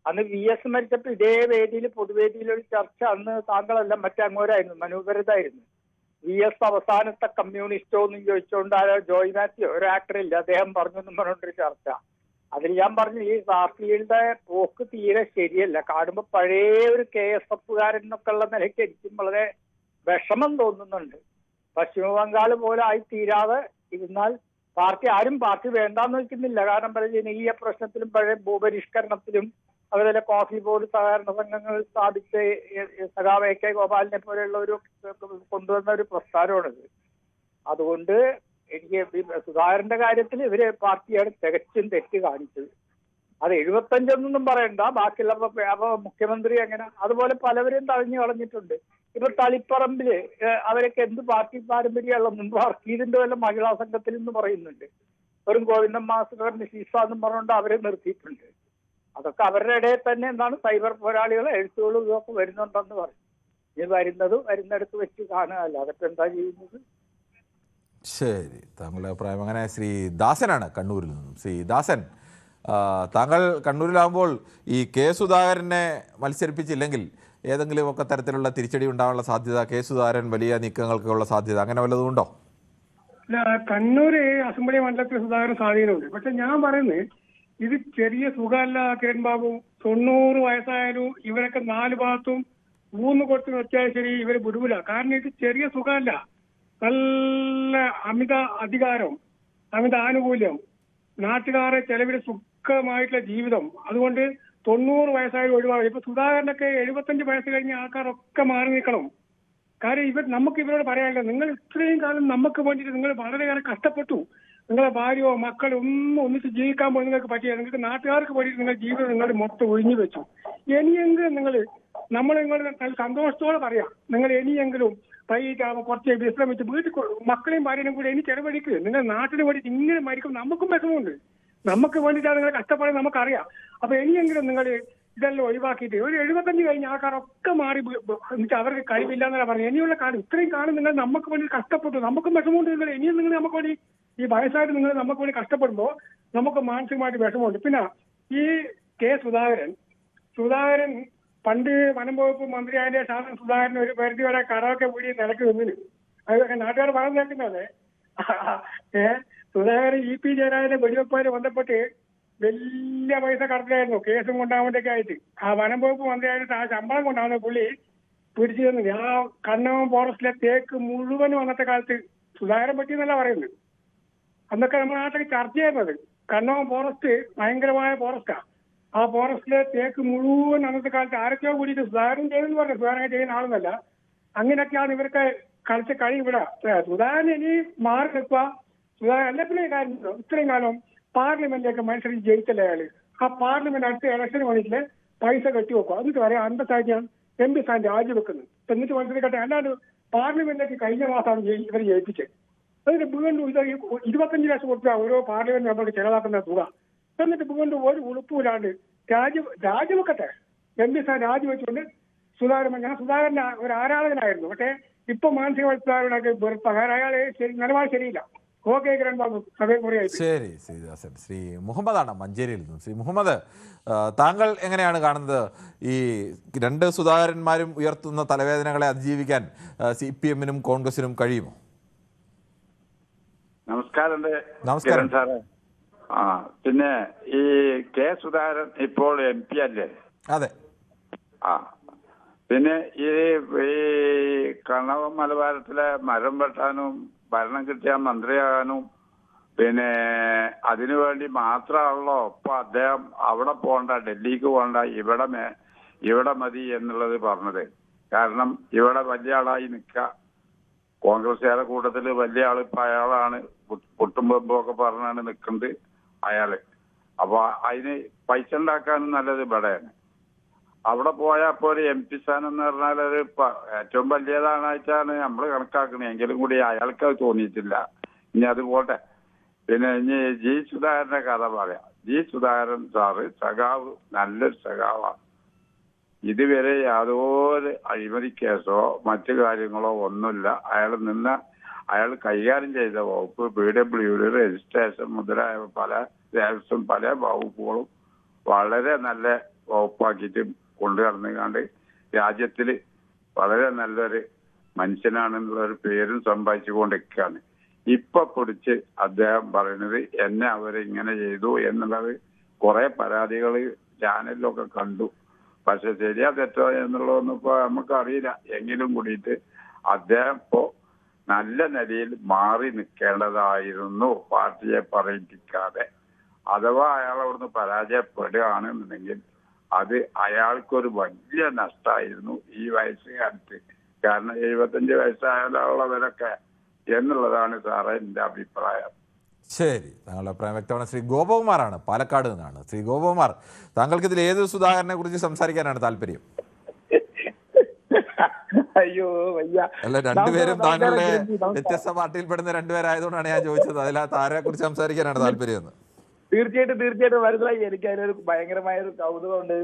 അന്ന് VS മരിച്ചപ്പോൾ ഇതേ വേദിയിൽ, പൊതുവേദിയിലൊരു ചർച്ച, അന്ന് താങ്കളെല്ലാം മറ്റങ്ങോരായിരുന്നു, മനോഹരതായിരുന്നു. VS അവസാനത്തെ കമ്മ്യൂണിസ്റ്റോ എന്നും ചോദിച്ചുകൊണ്ട് ജോയ് മാത്യു, ഒരു ആക്ടറില്ല, അദ്ദേഹം പറഞ്ഞു എന്നും പറഞ്ഞുകൊണ്ടൊരു ചർച്ച. അതിൽ ഞാൻ പറഞ്ഞു, ഈ പാർട്ടിയുടെ പോക്ക് തീരെ ശരിയല്ല. കാണുമ്പോൾ പഴയ ഒരു KSFകാരൻ എന്നൊക്കെ ഉള്ള നിലയ്ക്ക് എനിക്കും വളരെ വിഷമം തോന്നുന്നുണ്ട്. പശ്ചിമ ബംഗാൾ പോലെ ആയി തീരാതെ ഇരുന്നാൽ ആരും പാർട്ടി വേണ്ടാന്ന് വെക്കുന്നില്ല. കാരണം പല ജനകീയ പ്രശ്നത്തിലും പഴയ ഭൂപരിഷ്കരണത്തിലും അതുപോലെ കോഫി ബോർഡ് സഹകരണ സംഘങ്ങൾ സ്ഥാപിച്ച് സഖാവ് AK ഗോപാലിനെ പോലെയുള്ള ഒരു കൊണ്ടുവന്ന ഒരു പ്രസ്ഥാനമാണിത്. അതുകൊണ്ട് എനിക്ക് സുധാകരന്റെ കാര്യത്തിൽ ഇവര് പാർട്ടിയാണ് തികച്ചും തെറ്റ് കാണിച്ചത്. അത് 75 പറയണ്ട, ബാക്കിയുള്ള മുഖ്യമന്ത്രി അങ്ങനെ അതുപോലെ പലവരും തഴഞ്ഞു കളഞ്ഞിട്ടുണ്ട്. ഇപ്പൊ തളിപ്പറമ്പില് അവരൊക്കെ എന്ത് പാർട്ടി പാരമ്പര്യമുള്ള മുമ്പ് ഹർക്കീതിന്റെ വല്ല മഹിളാ സംഘത്തിൽ എന്ന് പറയുന്നുണ്ട്. വെറും ഗോവിന്ദൻ മാസ്റ്ററിന്റെ ശീസ എന്നും പറഞ്ഞുകൊണ്ട് അവരെ നിർത്തിയിട്ടുണ്ട്. അതൊക്കെ അവരുടെ ഇടയിൽ തന്നെ എന്താണ് സൈബർ പോരാളികൾ എഴുത്തുകളും ഇതൊക്കെ വരുന്നുണ്ടെന്ന് പറയും. ഇനി വരുന്നിടത്ത് വെച്ച് കാണുകയല്ല, അതൊക്കെ എന്താ ചെയ്യുന്നത്? ശരി, താങ്കളുടെ അഭിപ്രായം അങ്ങനെ. ശ്രീ ദാസനാണ് കണ്ണൂരിൽ നിന്നും. ശ്രീ ദാസൻ, താങ്കൾ കണ്ണൂരിലാകുമ്പോൾ ഈ സുധാകരനെ മത്സരിപ്പിച്ചില്ലെങ്കിൽ ഏതെങ്കിലുമൊക്കെ തരത്തിലുള്ള തിരിച്ചടി ഉണ്ടാകാനുള്ള സാധ്യത, സുധാകരൻ വലിയ നീക്കങ്ങൾക്കുള്ള സാധ്യത, അങ്ങനെ വല്ലതും ഉണ്ടോ? കണ്ണൂര് അസംബ്ലി മണ്ഡലത്തിൽ സുധാകരൻ സ്വാധീനമുണ്ട്. പക്ഷെ ഞാൻ പറയുന്നത് ഇത് ചെറിയ സുഖമല്ല കിരൺ ബാബു. 90 വയസ്സായാലും ഇവരൊക്കെ 4 ഭാഗത്തും 3 കൊടുത്ത് വെച്ചാൽ ശരി, ഇവര് വിടൂല. കാരണം ഇത് ചെറിയ സുഖമല്ല, നല്ല അമിത അധികാരം, അമിത ആനുകൂല്യം, നാട്ടുകാരെ ചെലവിൽ സുഖമായിട്ടുള്ള ജീവിതം. അതുകൊണ്ട് 90 വയസ്സായാലും ഒഴിവാകും. ഇപ്പൊ സുധാകരനൊക്കെ 75 വയസ്സ് കഴിഞ്ഞ ആൾക്കാരൊക്കെ മാറി നിൽക്കണം. കാര്യം നമുക്ക് ഇവരോട് പറയാനില്ല, നിങ്ങൾ ഇത്രയും കാലം നമുക്ക് വേണ്ടിയിട്ട് നിങ്ങൾ വളരെയേറെ കഷ്ടപ്പെട്ടു. നിങ്ങളെ ഭാര്യയോ മക്കളോ ഒന്നിച്ച് ജീവിക്കാൻ പോയി നിങ്ങൾക്ക് പറ്റിയ, നിങ്ങൾക്ക് നാട്ടുകാർക്ക് വേണ്ടിയിട്ട് നിങ്ങൾ ജീവിതം നിങ്ങൾ മൊത്തം ഒഴിഞ്ഞു വെച്ചു. ഇനിയെങ്കിലും നിങ്ങൾ സന്തോഷത്തോടെ പറയാം, നിങ്ങൾ ഇനിയെങ്കിലും വൈകിട്ടാകുമ്പോൾ കുറച്ച് വിശ്രമിച്ച് വീട്ടിൽ മക്കളെയും ഭാര്യനും കൂടി ഇനി ചെലവഴിക്കുക. നിങ്ങൾ നാട്ടിന് വേണ്ടിയിട്ട് ഇങ്ങനെ മരിക്കും, നമുക്കും വിഷമമുണ്ട്. നമുക്ക് വേണ്ടിയിട്ടാണ് നിങ്ങൾ കഷ്ടപ്പാട് നമുക്കറിയാം. അപ്പൊ ഇനിയെങ്കിലും നിങ്ങൾ ഇതെല്ലാം ഒഴിവാക്കിയിട്ട് ഒരു 75 കഴിഞ്ഞ ആൾക്കാരൊക്കെ മാറി എന്നിട്ട് അവർക്ക് കഴിവില്ല എന്നല്ല പറഞ്ഞു. ഇനിയുള്ള കാലം ഇത്രയും കാലം നിങ്ങൾ നമുക്ക് വേണ്ടി കഷ്ടപ്പെട്ടു, നമുക്കും വിഷമമുണ്ട്. നിങ്ങൾ ഇനിയും നിങ്ങൾ നമുക്ക് വേണ്ടി ഈ വയസ്സായിട്ട് നിങ്ങൾ നമുക്ക് വേണ്ടി കഷ്ടപ്പെടുമ്പോൾ നമുക്ക് മാനസികമായിട്ട് വിഷമമുണ്ട്. പിന്നെ ഈ സുധാകരൻ പണ്ട് വനം വകുപ്പ് മന്ത്രിയായ സാധനം സുധാകരൻ ഒരു പരിധി വരെ കടമൊക്കെ വീടി നിലക്ക് നിന്നിന്. അതൊക്കെ നാട്ടുകാർ പറഞ്ഞു കേൾക്കുന്നത്. സുധാകരൻ EP ജയരാജന്റെ വെടിവെപ്പുമായി ബന്ധപ്പെട്ട് വലിയ പൈസ കടത്തിലായിരുന്നു, കേസും കൊണ്ടാകുമ്പോഴേക്ക് ആയിട്ട്. ആ വനം വകുപ്പ് മന്ത്രിയായിട്ട് ആ ശമ്പളം കൊണ്ടാണ് പുള്ളി പിടിച്ചു തന്നത്. ആ കണ്ണവം ഫോറസ്റ്റിലെ തേക്ക് മുഴുവനും അന്നത്തെ കാലത്ത് സുധാകരൻ പറ്റിയെന്നല്ല പറയുന്നത്. അന്നൊക്കെ നമ്മുടെ നാട്ടിൽ ചർച്ച ചെയ്യുന്നത് കണ്ണവം ഫോറസ്റ്റ് ഭയങ്കരമായ ഫോറസ്റ്റാ. ആ ഫോറസ്റ്റിലെ തേക്ക് മുഴുവൻ അന്നത്തെ കാലത്ത് ആരൊക്കെയോ കൂടിയിട്ട് സുധാകരൻ ചെയ്തെന്ന് പറഞ്ഞു. സുധാകരൻ ചെയ്യുന്ന ആളെന്നല്ല. അങ്ങനെയൊക്കെയാണ് ഇവർക്ക് കളിച്ച കളി ഇവിടെ. സുധാകരൻ ഇനി മാറി നിൽക്കുക. സുധാകരൻ എല്ലാത്തിനും കാര്യം ഇത്രയും കാലം പാർലമെന്റിലേക്ക് മത്സരിച്ച് ജയിച്ചല്ലേ അയാള്. ആ പാർലമെന്റ് അടുത്ത ഇലക്ഷന് വേണ്ടിയിട്ട് പൈസ കെട്ടിവെക്കുക. എന്നിട്ട് പറയാം അന്തസ്ഥായിട്ടാണ് MP സ്ഥാനം രാജിവെക്കുന്നത്. എന്നിട്ട് മത്സരിക്കട്ടെ. അല്ലാണ്ട് പാർലമെന്റിലേക്ക് കഴിഞ്ഞ മാസമാണ് ഇവർ ജയിപ്പിച്ചത്. അതിന് വീണ്ടും 25 ലക്ഷം കൊടുത്താൽ ഓരോ പാർലമെന്റ് മെമ്പർക്ക് ചെലവാക്കുന്ന തുക. എന്നിട്ട് വീണ്ടും ഒരു ഉളുപ്പുമില്ലാണ്ട് രാജിവെക്കട്ടെ. MP സ്ഥാനം രാജിവെച്ചുകൊണ്ട് സുധാകരൻ ഒരു ആരാധകനായിരുന്നു. പക്ഷേ ഇപ്പൊ മാനസികമായി സുധാകരനൊക്കെ വെറുപ്പ. കാരണം അയാള് നിലപാട് ശരിയില്ല. ഓക്കെ കിരൺ ബാബു, ശരി ശ്രീദാസൻ. ശ്രീ മുഹമ്മദാണ് മഞ്ചേരിയിൽ നിന്നും. ശ്രീ മുഹമ്മദ്, താങ്കൾ എങ്ങനെയാണ് കാണുന്നത്? ഈ 2 സുധാകരന്മാരും ഉയർത്തുന്ന തലവേദനകളെ അതിജീവിക്കാൻ CPM-നും കോൺഗ്രസിനും കഴിയുമോ? നമസ്കാരം സാറേ. പിന്നെ ഈ സുധാകരൻ ഇപ്പോൾ MP അല്ലേ? അതെ. പിന്നെ ഈ കണ്ണവം മലബാരത്തിലെ മരം വെട്ടാനും ഭരണം കിട്ടിയ മന്ത്രിയാകാനും പിന്നെ അതിനുവേണ്ടി മാത്രമാണല്ലോ ഇപ്പൊ അദ്ദേഹം അവിടെ പോകണ്ട, ഡൽഹിക്ക് പോകണ്ട, ഇവിടെ മതി എന്നുള്ളത് പറഞ്ഞത്. കാരണം ഇവിടെ വലിയ ആളായി നിൽക്കുക, കോൺഗ്രസ്സുകാരുടെ കൂട്ടത്തിൽ വലിയ ആൾ ഇപ്പൊ അയാളാണ്. പൊട്ടുമ്പോ ഒക്കെ പറഞ്ഞാണ് നിൽക്കുന്നത് അയാള്. അപ്പൊ അതിന് പൈസ ഉണ്ടാക്കാനും നല്ലത് ഇവിടെയാണ്. അവിടെ പോയാൽ ഇപ്പോൾ ഒരു MP സ്ഥാനം എന്ന് പറഞ്ഞാൽ അത് ഏറ്റവും വലിയതാണ് വെച്ചാണ് നമ്മൾ കണക്കാക്കണേ. എങ്കിലും കൂടി അയാൾക്ക് അത് തോന്നിയിട്ടില്ല. ഇനി അത് പോട്ടെ. പിന്നെ ഇനി ജി സുധാകരന്റെ കഥ പറയാം. ജി സുധാകരൻ സാറ് സഖാവ്, നല്ലൊരു സഖാവാണ്. ഇതുവരെ യാതൊരു അഴിമതി കേസോ മറ്റു കാര്യങ്ങളോ ഒന്നുമില്ല. അയാൾ കൈകാര്യം ചെയ്ത വകുപ്പ് PWD രജിസ്ട്രേഷൻ മുതലായ പല ദേവസ്വം പല വകുപ്പുകളും വളരെ നല്ല വകുപ്പാക്കിയിട്ട് കൊണ്ടുവരുന്നതുകൊണ്ട് രാജ്യത്തിൽ വളരെ നല്ലൊരു മനുഷ്യനാണെന്നുള്ള ഒരു പേരും സമ്പാദിച്ചു കൊണ്ടിരിക്കുകയാണ്. ഇപ്പൊ പിടിച്ച് അദ്ദേഹം പറയുന്നത് എന്നെ അവരിങ്ങനെ ചെയ്തു എന്നുള്ളത് കുറെ പരാതികൾ ചാനലിലൊക്കെ കണ്ടു. പക്ഷെ ശരിയാ തെറ്റോ എന്നുള്ളതൊന്നും ഇപ്പൊ നമുക്കറിയില്ല. എങ്കിലും കൂടിയിട്ട് അദ്ദേഹം ഇപ്പോ നല്ല നിലയിൽ മാറി നിൽക്കേണ്ടതായിരുന്നു, പാർട്ടിയെ പറയിപ്പിക്കാതെ. അഥവാ അയാൾ അവിടുന്ന് പരാജയപ്പെടുകയാണെന്നുണ്ടെങ്കിൽ അത് അയാൾക്കൊരു വലിയ നഷ്ടമായിരുന്നു ഈ വയസ്സുകാലത്ത്. കാരണം 75 വയസ്സായുള്ളവരൊക്കെ എന്നുള്ളതാണ് സാറേ എൻ്റെ അഭിപ്രായം. ശരി, താങ്കളുടെ അഭിപ്രായം വ്യക്തമാണ്. ശ്രീ ഗോപകുമാറാണ്, പാലക്കാട് നിന്നാണ്. ശ്രീ ഗോപകുമാർ, താങ്കൾക്ക് ഇതിൽ ഏത് സുധാകരനെ കുറിച്ച് സംസാരിക്കാനാണ് താല്പര്യം? അയ്യോ വയ്യ. അല്ല, രണ്ടുപേരും താങ്കളുടെ വ്യത്യസ്ത പാർട്ടിയിൽപ്പെടുന്ന രണ്ടുപേരായതുകൊണ്ടാണ് ഞാൻ ചോദിച്ചത്. അതിനകത്ത് ആരെ കുറിച്ച് സംസാരിക്കാനാണ് താല്പര്യം? തീർച്ചയായിട്ടും മനസ്സിലായി. എനിക്ക് അതിലൊരു ഭയങ്കരമായ ഒരു കൗതുകമുണ്ട്.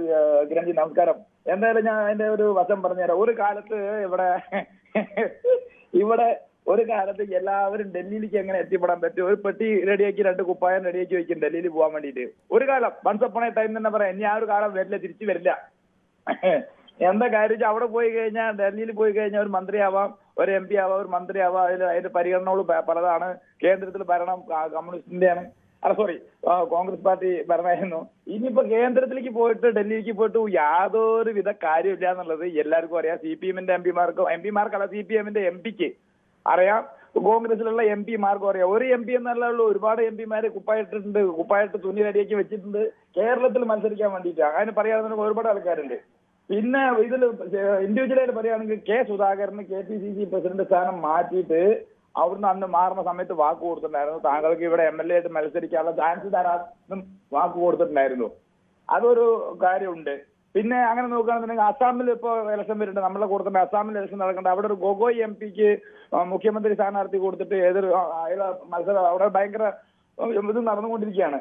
കിരൺജി നമസ്കാരം. എന്തായാലും ഞാൻ അതിന്റെ ഒരു വശം പറഞ്ഞുതരാം. ഒരു കാലത്ത് ഇവിടെ ഒരു കാലത്ത് എല്ലാവരും ഡൽഹിയിലേക്ക് എങ്ങനെ എത്തിപ്പെടാൻ പറ്റും? ഒരു പെട്ടി റെഡിയാക്കി 2 കുപ്പായം റെഡിയാക്കി വെക്കും ഡൽഹിയിൽ പോകാൻ വേണ്ടിയിട്ട്. ഒരു കാലം വൺസ് അപ്പോൺ എ ടൈം തന്നെ പറയാം. ഇനി ആ ഒരു കാലം വരില്ല, തിരിച്ചു വരില്ല. എന്താ കാര്യം? ഡൽഹിയിൽ പോയി കഴിഞ്ഞാൽ ഒരു മന്ത്രിയാവാം, ഒരു MP ആവാം, ഒരു മന്ത്രിയാവാം. അതിന്റെ പരിഗണനകൾ പലതാണ്. കേന്ദ്രത്തിൽ ഭരണം കമ്മ്യൂണിസ്റ്റിന്റെയാണ്, കോൺഗ്രസ് പാർട്ടി ഭരണമായിരുന്നു. ഇനിയിപ്പോ കേന്ദ്രത്തിലേക്ക് പോയിട്ട് ഡൽഹിക്ക് പോയിട്ട് യാതൊരു വിധ കാര്യമില്ല എന്നുള്ളത് എല്ലാവർക്കും അറിയാം. CPM-ന്റെ എംപിമാർക്കല്ല, CPM-ന്റെ MP-ക്ക് അറിയാം, കോൺഗ്രസിലുള്ള MP-മാർക്കും അറിയാം. ഒരു MP എന്നല്ല ഉള്ളൂ, ഒരുപാട് MP-മാര് കുപ്പായിട്ട് തുണി റെഡിയാക്കി വെച്ചിട്ടുണ്ട് കേരളത്തിൽ മത്സരിക്കാൻ വേണ്ടിയിട്ട്. അങ്ങനെ പറയാവുന്ന ഒരുപാട് ആൾക്കാരുണ്ട്. പിന്നെ ഇതിൽ ഇൻഡിവിജ്വലായിട്ട് പറയുകയാണെങ്കിൽ കെ സുധാകരന് KPCC പ്രസിഡന്റ് സ്ഥാനം മാറ്റിയിട്ട് അവിടുന്ന് അന്ന് മാറുന്ന സമയത്ത് വാക്ക് കൊടുത്തിട്ടുണ്ടായിരുന്നു. താങ്കൾക്ക് ഇവിടെ MLA ആയിട്ട് മത്സരിക്കാനുള്ള ചാൻസ് തരാനും വാക്ക് കൊടുത്തിട്ടുണ്ടായിരുന്നു. അതൊരു കാര്യമുണ്ട്. പിന്നെ അങ്ങനെ നോക്കുകയാണെന്നുണ്ടെങ്കിൽ അസാമിൽ ഇപ്പോൾ ഇലക്ഷൻ വരുന്നുണ്ട്. നമ്മളെ കൊടുത്തിട്ട് അസാമിൽ ഇലക്ഷൻ നടക്കേണ്ട. അവിടെ ഒരു ഗൊഗോയ് MP-ക്ക് മുഖ്യമന്ത്രി സ്ഥാനാർത്ഥി കൊടുത്തിട്ട് ഏതൊരു മത്സരം അവിടെ ഭയങ്കര ഇത് നടന്നുകൊണ്ടിരിക്കുകയാണ്.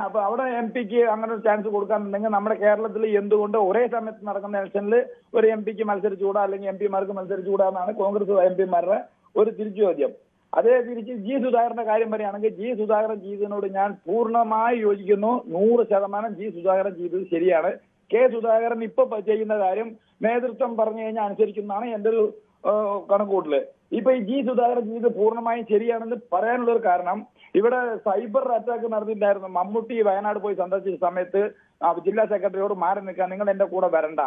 അപ്പൊ അവിടെ MP-ക്ക് അങ്ങനെ ഒരു ചാൻസ് കൊടുക്കാന്നുണ്ടെങ്കിൽ നമ്മുടെ കേരളത്തിൽ എന്തുകൊണ്ട് ഒരേ സമയത്ത് നടക്കുന്ന ഇലക്ഷനിൽ ഒരു MP-ക്ക് മത്സരിച്ചുകൂടാ, അല്ലെങ്കിൽ MP-മാർക്ക് മത്സരിച്ചുകൂടാ എന്നാണ് കോൺഗ്രസ് MP-മാരുടെ ഒരു തിരിച്ചു ചോദ്യം. അതേ തിരിച്ച് ജി സുധാകരന്റെ കാര്യം പറയുകയാണെങ്കിൽ ജി സുധാകരൻ ചെയ്തതിനോട് ഞാൻ പൂർണ്ണമായി യോജിക്കുന്നു. 100% ജി സുധാകരൻ ചെയ്തത് ശരിയാണ്. കെ സുധാകരൻ ഇപ്പൊ ചെയ്യുന്ന കാര്യം നേതൃത്വം പറഞ്ഞു കഴിഞ്ഞാൽ അനുസരിക്കുന്നതാണ് എന്റെ ഒരു കണക്കൂട്ടല്. ഇപ്പൊ ഈ ജി സുധാകരൻ ചെയ്തത് പൂർണ്ണമായും ശരിയാണെന്ന് പറയാനുള്ള ഒരു കാരണം, ഇവിടെ സൈബർ അറ്റാക്ക് നടത്തിയിട്ടുണ്ടായിരുന്നു. മമ്മൂട്ടി വയനാട് പോയി സന്ദർശിച്ച സമയത്ത് ജില്ലാ സെക്രട്ടറിയോട് മാറി നിൽക്കാൻ, നിങ്ങൾ എന്റെ കൂടെ വരണ്ട,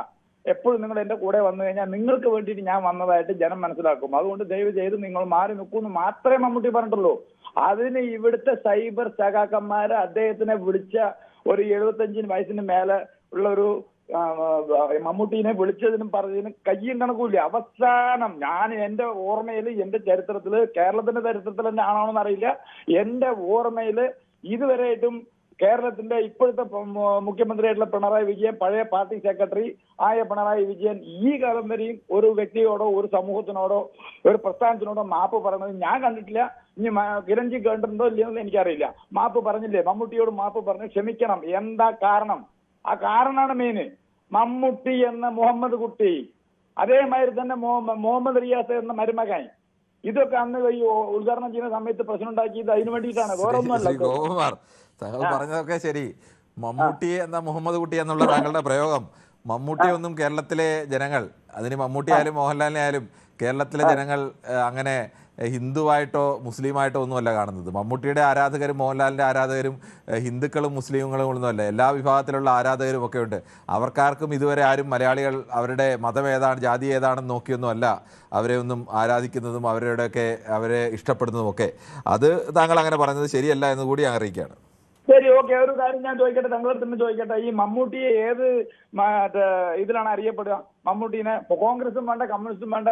എപ്പോഴും നിങ്ങൾ എന്റെ കൂടെ വന്നു കഴിഞ്ഞാൽ നിങ്ങൾക്ക് വേണ്ടിയിട്ട് ഞാൻ വന്നതായിട്ട് ജനം മനസ്സിലാക്കും, അതുകൊണ്ട് ദയവ് ചെയ്ത് നിങ്ങൾ മാറി നിൽക്കൂന്ന് മാത്രമേ മമ്മൂട്ടി പറഞ്ഞിട്ടുള്ളൂ. അതിന് ഇവിടുത്തെ സൈബർ സഖാക്കന്മാര് അദ്ദേഹത്തിനെ വിളിച്ച ഒരു 75 വയസ്സിന് മേലെ ഉള്ള ഒരു മമ്മൂട്ടീനെ വിളിച്ചതിനും പറഞ്ഞതിനും കയ്യും കണക്കൂല്ല. അവസാനം ഞാൻ എന്റെ ഓർമ്മയിൽ, എന്റെ ചരിത്രത്തില്, കേരളത്തിന്റെ ചരിത്രത്തിൽ തന്നെ ആണോന്ന് അറിയില്ല, എന്റെ ഓർമ്മയില് ഇതുവരെയായിട്ടും കേരളത്തിന്റെ ഇപ്പോഴത്തെ മുഖ്യമന്ത്രിയായിട്ടുള്ള പിണറായി വിജയൻ, പഴയ പാർട്ടി സെക്രട്ടറി ആയ പിണറായി വിജയൻ ഈ കാലം വരെയും ഒരു വ്യക്തിയോടോ ഒരു സമൂഹത്തിനോടോ ഒരു പ്രസ്ഥാനത്തിനോടോ മാപ്പ് പറയുന്നത് ഞാൻ കണ്ടിട്ടില്ല. ഇനി കിരൺജി കണ്ടിട്ടുണ്ടോ ഇല്ലയെന്ന് എനിക്കറിയില്ല. മാപ്പ് പറഞ്ഞില്ലേ? മമ്മൂട്ടിയോട് മാപ്പ് പറഞ്ഞു ക്ഷമിക്കണം. എന്താ കാരണം? ആ കാരണമാണ് മെയിന്. മമ്മൂട്ടി എന്ന മുഹമ്മദ് കുട്ടി, അതേമാതിരി തന്നെ മുഹമ്മദ് റിയാസ് എന്ന മരുമകൻ, ഇതൊക്കെ അന്ന് ഈ ഉദ്ഘാടനം ചെയ്യുന്ന സമയത്ത് പ്രശ്നം ഉണ്ടാക്കിയത് അതിനു വേണ്ടിയിട്ടാണ്, വേറെ ഒന്നുമല്ല. താങ്കൾ പറഞ്ഞതൊക്കെ ശരി. മമ്മൂട്ടി എന്ന മുഹമ്മദ് കുട്ടി എന്നുള്ള താങ്കളുടെ പ്രയോഗം, മമ്മൂട്ടി ഒന്നും കേരളത്തിലെ ജനങ്ങൾ, അതിന് മമ്മൂട്ടി ആയാലും മോഹൻലാലിനെ ആയാലും കേരളത്തിലെ ജനങ്ങൾ അങ്ങനെ ഹിന്ദുവായിട്ടോ മുസ്ലിമായിട്ടോ ഒന്നുമല്ല കാണുന്നത്. മമ്മൂട്ടിയുടെ ആരാധകരും മോഹൻലാലിൻ്റെ ആരാധകരും ഹിന്ദുക്കളും മുസ്ലിങ്ങളും ഒന്നുമല്ല, എല്ലാ വിഭാഗത്തിലുള്ള ആരാധകരും ഒക്കെ ഉണ്ട്. അവർക്കാർക്കും ഇതുവരെ ആരും മലയാളികൾ അവരുടെ മതം ഏതാണ്, ജാതി ഏതാണെന്ന് നോക്കിയൊന്നുമല്ല അവരെ ഒന്നും ആരാധിക്കുന്നതും അവരുടെയൊക്കെ അവരെ ഇഷ്ടപ്പെടുന്നതും ഒക്കെ. അത് താങ്കൾ അങ്ങനെ പറഞ്ഞത് ശരിയല്ല എന്ന് കൂടി ഞാൻ അറിയിക്കുകയാണ്. ശരി, ഓക്കെ. ഒരു കാര്യം ഞാൻ ചോദിക്കട്ടെ, താങ്കളുടെ തന്നെ ചോദിക്കട്ടെ, ഈ മമ്മൂട്ടിയെ ഏത് ഇതിലാണ് അറിയപ്പെടുക? മമ്മൂട്ടീനെ കോൺഗ്രസും വേണ്ട, കമ്മ്യൂണിസ്റ്റും വേണ്ട,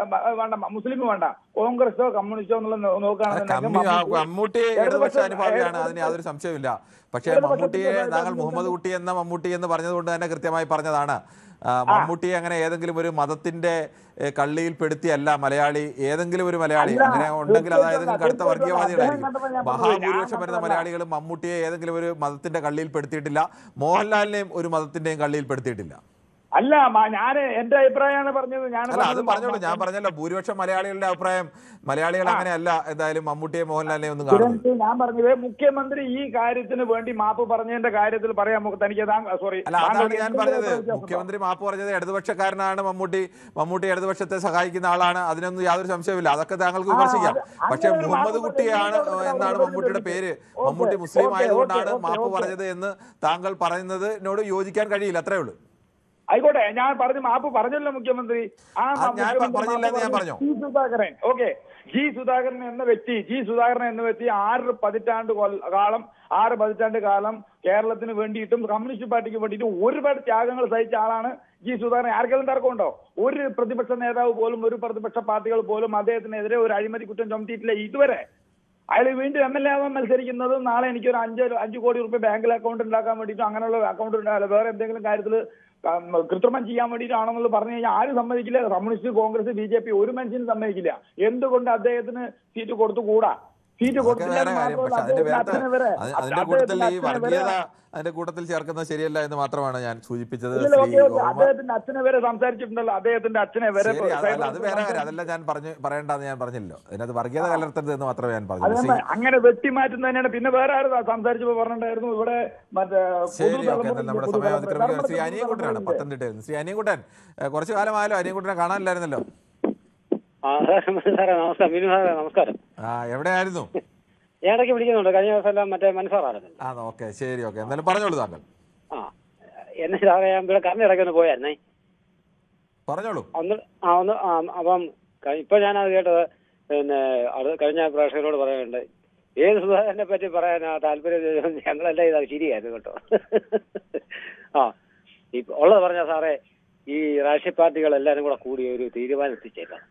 മുസ്ലിമും വേണ്ട, കോൺഗ്രസോ കമ്മ്യൂണിസ്റ്റോ എന്നുള്ള നോക്കുകയാണെന്നുണ്ടെങ്കിൽ മമ്മൂട്ടി ഇടതുപക്ഷ അനുഭാവിയാണ്, അതിന് യാതൊരു സംശയമില്ല. പക്ഷേ മമ്മൂട്ടിയെ താങ്കൾ മുഹമ്മദ് കുട്ടി എന്ന മമ്മൂട്ടി എന്ന് പറഞ്ഞതുകൊണ്ട് തന്നെ കൃത്യമായി പറഞ്ഞതാണ്. മമ്മൂട്ടിയെ അങ്ങനെ ഏതെങ്കിലും ഒരു മതത്തിന്റെ കള്ളിയിൽ പെടുത്തിയല്ല മലയാളി, ഏതെങ്കിലും ഒരു മലയാളി അങ്ങനെ ഉണ്ടെങ്കിൽ അതായത് കടുത്ത വർഗീയവാദികളായിരിക്കും. മഹാഭൂരിപക്ഷം വരുന്ന മലയാളികളും മമ്മൂട്ടിയെ ഏതെങ്കിലും ഒരു മതത്തിന്റെ കള്ളിയിൽ പെടുത്തിയിട്ടില്ല, മോഹൻലാലിനെയും ഒരു മതത്തിന്റെയും കള്ളിയിൽ പെടുത്തിയിട്ടില്ല. അല്ല, ഞാൻ എന്റെ അഭിപ്രായമാണ് പറഞ്ഞത്. അത് പറഞ്ഞോളൂ, ഞാൻ പറഞ്ഞല്ലോ ഭൂരിപക്ഷം മലയാളികളുടെ അഭിപ്രായം. മലയാളികൾ അങ്ങനെയല്ല എന്തായാലും മമ്മൂട്ടിയെ മോഹൻലാലിനെ ഒന്നും കാണുന്നത്. ഞാൻ പറഞ്ഞത് മുഖ്യമന്ത്രി ഈ കാര്യത്തിന് വേണ്ടി മാപ്പ് പറഞ്ഞതിന്റെ കാര്യത്തിൽ പറയാൻ തനിക്ക് സോറി അല്ല, അതാണ് ഞാൻ പറഞ്ഞത്. മുഖ്യമന്ത്രി മാപ്പ് പറഞ്ഞത് ഇടതുപക്ഷക്കാരനാണ് മമ്മൂട്ടി ഇടതുപക്ഷത്തെ സഹായിക്കുന്ന ആളാണ്, അതിനൊന്നും യാതൊരു സംശയമില്ല. അതൊക്കെ താങ്കൾക്ക് വിമർശിക്കാം. പക്ഷെ മുഹമ്മദ് കുട്ടിയാണ് എന്നാണ് മമ്മൂട്ടിയുടെ പേര്, മമ്മൂട്ടി മുസ്ലിം ആയതുകൊണ്ടാണ് മാപ്പ് പറഞ്ഞത് എന്ന് താങ്കൾ പറയുന്നതിനോട് യോജിക്കാൻ കഴിയില്ല, അത്രേ ഉള്ളൂ. ആയിക്കോട്ടെ, ഞാൻ മാപ്പ് പറഞ്ഞല്ലോ മുഖ്യമന്ത്രി. സുധാകരൻ ഓക്കെ, സുധാകരൻ എന്ന വ്യക്തി 6 പതിറ്റാണ്ട് കാലം കേരളത്തിന് വേണ്ടിയിട്ടും കമ്മ്യൂണിസ്റ്റ് പാർട്ടിക്ക് വേണ്ടിയിട്ടും ഒരുപാട് ത്യാഗങ്ങൾ സഹിച്ച ആളാണ് സുധാകരൻ. ആർക്കെങ്കിലും തർക്കമുണ്ടോ? ഒരു പ്രതിപക്ഷ നേതാവ് പോലും, ഒരു പ്രതിപക്ഷ പാർട്ടികൾ പോലും അദ്ദേഹത്തിനെതിരെ ഒരു അഴിമതി കുറ്റം ചുമത്തിയിട്ടില്ല ഇതുവരെ. അയാൾ വീണ്ടും MLA ആവാൻ മത്സരിക്കുന്നത് നാളെ എനിക്കൊരു 5 കോടി രൂപ ബാങ്കിൽ അക്കൗണ്ട് ഉണ്ടാക്കാൻ വേണ്ടിയിട്ടും അങ്ങനെയുള്ള അക്കൗണ്ട് ഉണ്ടാവില്ല, വേറെ എന്തെങ്കിലും കാര്യത്തിൽ കൃത്രിമം ചെയ്യാൻ വേണ്ടിയിട്ടാണെന്നുള്ള പറഞ്ഞു കഴിഞ്ഞാൽ ആരും സമ്മതിക്കില്ല. കമ്മ്യൂണിസ്റ്റ്, കോൺഗ്രസ്, BJP ഒരു മനുഷ്യനും സമ്മതിക്കില്ല. എന്തുകൊണ്ട് അദ്ദേഹത്തിന് സീറ്റ് കൊടുത്തുകൂടാ? സീറ്റ് കൊടുത്തില്ല. അതിന്റെ കൂട്ടത്തിൽ ചേർക്കുന്നത് ശരിയല്ല എന്ന് മാത്രമാണ് ഞാൻ സൂചിപ്പിച്ചത്. അദ്ദേഹത്തിന്റെ അച്ഛനെ വരെ സംസാരിച്ചിട്ടുണ്ടല്ലോ, അദ്ദേഹത്തിന്റെ അച്ഛനെ വരെ. അത് വേറെ കാര്യം, അതെല്ലാം ഞാൻ പറയേണ്ടെന്ന് ഞാൻ പറഞ്ഞില്ലോ. അതിനകത്ത് വർഗീയത കലർത്തരുത് എന്ന് മാത്രമേ ഞാൻ പറഞ്ഞു. അങ്ങനെ വെട്ടിമാറ്റുന്നതിനാണ്. പിന്നെ വേറെ ആരും സംസാരിച്ചപ്പോ പറഞ്ഞിട്ടുണ്ടായിരുന്നു ഇവിടെ മറ്റേ നമ്മുടെ സമയം അതിക്രമിക്കുന്ന ശ്രീ അനിയൻകുട്ടനാണ്, പത്തനംതിട്ടയിൽ. ശ്രീ അനിയൻകുട്ടൻ, കുറച്ചു കാലമായാലും അനിയൻകുട്ടനെ കാണാനില്ലായിരുന്നല്ലോ. നമസ്കാരം. എവിടെയായിരുന്നു? ഇടയ്ക്ക് വിളിക്കുന്നുണ്ട്, കഴിഞ്ഞ ദിവസം എല്ലാം മറ്റേ മനസ്സാറായിരുന്നു. ഓക്കെ, ശരി, ഓക്കെ, എന്തായാലും പറഞ്ഞോളൂ താങ്കൾ. എന്നെ ഞാൻ ഇവിടെ കറണ്ട് ഇടയ്ക്ക് ഒന്ന് പോയായിരുന്നേ, പറഞ്ഞോളൂ. അപ്പം ഇപ്പൊ ഞാനത് കേട്ടത്. പിന്നെ അത് കഴിഞ്ഞ പ്രേക്ഷകരോട് പറയാനുണ്ട്, ഏത് സുധാകരനെ പറ്റി പറയാൻ താല്പര്യം ഞങ്ങളെല്ലാം ഇതാ ശരിയായിരുന്നു കേട്ടോ. ഉള്ളത് പറഞ്ഞ സാറേ, ഈ രാഷ്ട്രീയ പാർട്ടികളെല്ലാരും കൂടെ കൂടി ഒരു തീരുമാനം എത്തിച്ചേക്കാം.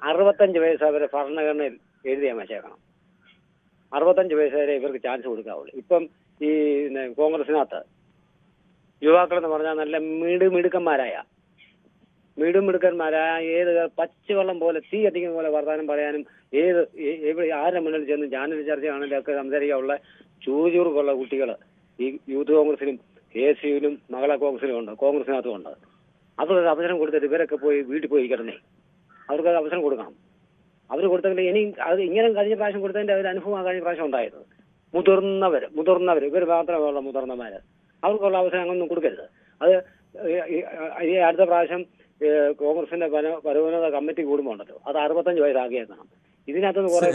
65 വയസ്സ് അവരെ ഭരണഘടനയിൽ എഴുതിയാൽ വെച്ചേക്കണം. 65 വയസ്സ് വരെ ഇവർക്ക് ചാൻസ് കൊടുക്കാവുള്ളൂ. ഇപ്പം ഈ കോൺഗ്രസിനകത്ത് യുവാക്കളെന്ന് പറഞ്ഞാൽ നല്ല മിടുക്കന്മാരായ ഏത് പച്ചവെള്ളം പോലെ തീ കത്തിക്കുന്ന പോലെ വർത്തമാനം പറയാനും ആരുടെ മുന്നിൽ ചെന്ന് ചാനൽ ചർച്ചയാണെങ്കിലും ഒക്കെ സംസാരിക്കാനുള്ള ചൂചൂർക്കുള്ള കുട്ടികൾ ഈ യൂത്ത് കോൺഗ്രസിലും KSUവിലും മകള കോൺഗ്രസിലും ഉണ്ട്, കോൺഗ്രസിനകത്തും ഉണ്ട്. അവർക്കൊരു അവസരം കൊടുത്തിട്ട് ഇവരൊക്കെ പോയി വീട്ടിൽ പോയി കിടന്നേ, അവർക്ക് അവസരം കൊടുക്കണം. അവർ കൊടുത്തെങ്കിൽ ഇനി അത് ഇങ്ങനെ കഴിഞ്ഞ പ്രാവശ്യം കൊടുത്തതിന്റെ ഒരു അനുഭവമാണ് കഴിഞ്ഞ പ്രാവശ്യം ഉണ്ടായത്. മുതിർന്നവർ ഇവർ മാത്രമുള്ള മുതിർന്നമാര്, അവർക്കുള്ള അവസരം അങ്ങനൊന്നും കൊടുക്കരുത്. അത് ഈ അടുത്ത പ്രാവശ്യം കോൺഗ്രസിന്റെ പരമോന്നത കമ്മിറ്റി കൂടുമ്പോൾ ഉണ്ടല്ലോ, അത് 65 വയസ്സാക്കിയേക്കണം. ഇതിനകത്തുനിന്ന് കുറെ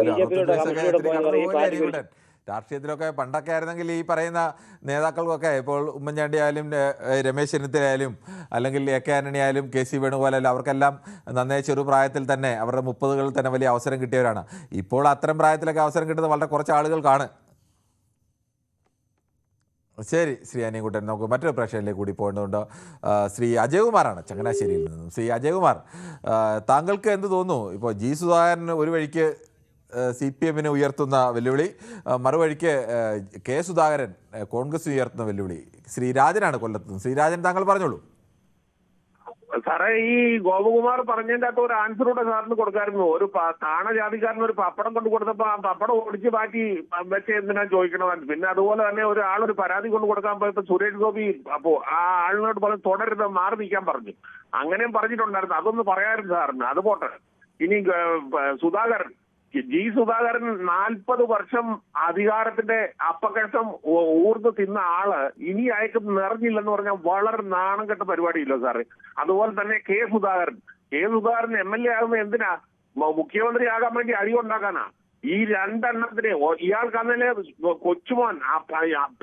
BJPയിലോട്ട് കമ്മിറ്റിയിലോട്ട് പോയാൽ ഈ പാർട്ടി രാഷ്ട്രീയത്തിലൊക്കെ പണ്ടൊക്കെ ആയിരുന്നെങ്കിൽ ഈ പറയുന്ന നേതാക്കൾക്കൊക്കെ, ഇപ്പോൾ ഉമ്മൻചാണ്ടി ആയാലും രമേശ് ചെന്നിത്തലയായാലും അല്ലെങ്കിൽ AK ആന്റണി ആയാലും KC വേണുഗോപാലും അവർക്കെല്ലാം നന്നേ ചെറുപ്രായത്തിൽ തന്നെ അവരുടെ 30കളിൽ തന്നെ വലിയ അവസരം കിട്ടിയവരാണ്. ഇപ്പോൾ അത്തരം പ്രായത്തിലൊക്കെ അവസരം കിട്ടുന്നത് വളരെ കുറച്ച് ആളുകൾക്കാണ്. ശരി ശ്രീ അനിയൻകുട്ടൻ, നമുക്ക് മറ്റൊരു പ്രേക്ഷകരിലേക്ക് കൂടി പോകേണ്ടതുണ്ട്. ശ്രീ അജയകുമാറാണ് ചങ്ങനാശ്ശേരിയിൽ നിന്നും. ശ്രീ അജയകുമാർ, താങ്കൾക്ക് എന്ത് തോന്നുന്നു? ഇപ്പോൾ സുധാകരൻ ഒരു വഴിക്ക് CPMന് ഉയർത്തുന്ന വെല്ലുവിളി, മറുവഴിക്ക് സുധാകരൻ കോൺഗ്രസ് ഉയർത്തുന്ന വെല്ലുവിളി. ശ്രീരാജനാണ് കൊല്ലത്ത്. ശ്രീരാജൻ, താങ്കൾ പറഞ്ഞോളൂ. സാറേ, ഈ ഗോപകുമാർ പറഞ്ഞതിന്റെ അകത്ത് ഒരു ആൻസർ കൂടെ സാറിന് കൊടുക്കായിരുന്നു. ഒരു താണ ജാതിക്കാരന് ഒരു പപ്പടം കൊണ്ട് കൊടുത്തപ്പോ ആ പപ്പടം ഓടിച്ച് മാറ്റി വെച്ച് എന്തിനാ ചോദിക്കണമെന്ന്. പിന്നെ അതുപോലെ തന്നെ ഒരാളൊരു പരാതി കൊണ്ട് കൊടുക്കാൻ പോയപ്പോ സുരേഷ് ഗോപി അപ്പോ ആ ആളിനോട് പറഞ്ഞ് തുടരുത്, മാറി നിൽക്കാൻ പറഞ്ഞു. അങ്ങനെയും പറഞ്ഞിട്ടുണ്ടായിരുന്നു. അതൊന്ന് പറയായിരുന്നു സാറിന്. അത് പോട്ടെ. ഇനി സുധാകരൻ, സുധാകരൻ 40 വർഷം അധികാരത്തിന്റെ അപ്പകഷ്ടം ഊർന്ന് തിന്ന ആള് ഇനി അയക്ക് നിറഞ്ഞില്ലെന്ന് പറഞ്ഞാൽ വളരെ നാണം കെട്ട പരിപാടിയില്ല സാറ്. അതുപോലെ തന്നെ സുധാകരൻ MLA ആകുമ്പോ എന്തിനാ? മുഖ്യമന്ത്രിയാകാൻ വേണ്ടി അടിയുണ്ടാക്കാനാ? ഈ രണ്ടെണ്ണത്തിന് ഇയാൾക്കന്നല്ലേ കൊച്ചുമോൻ,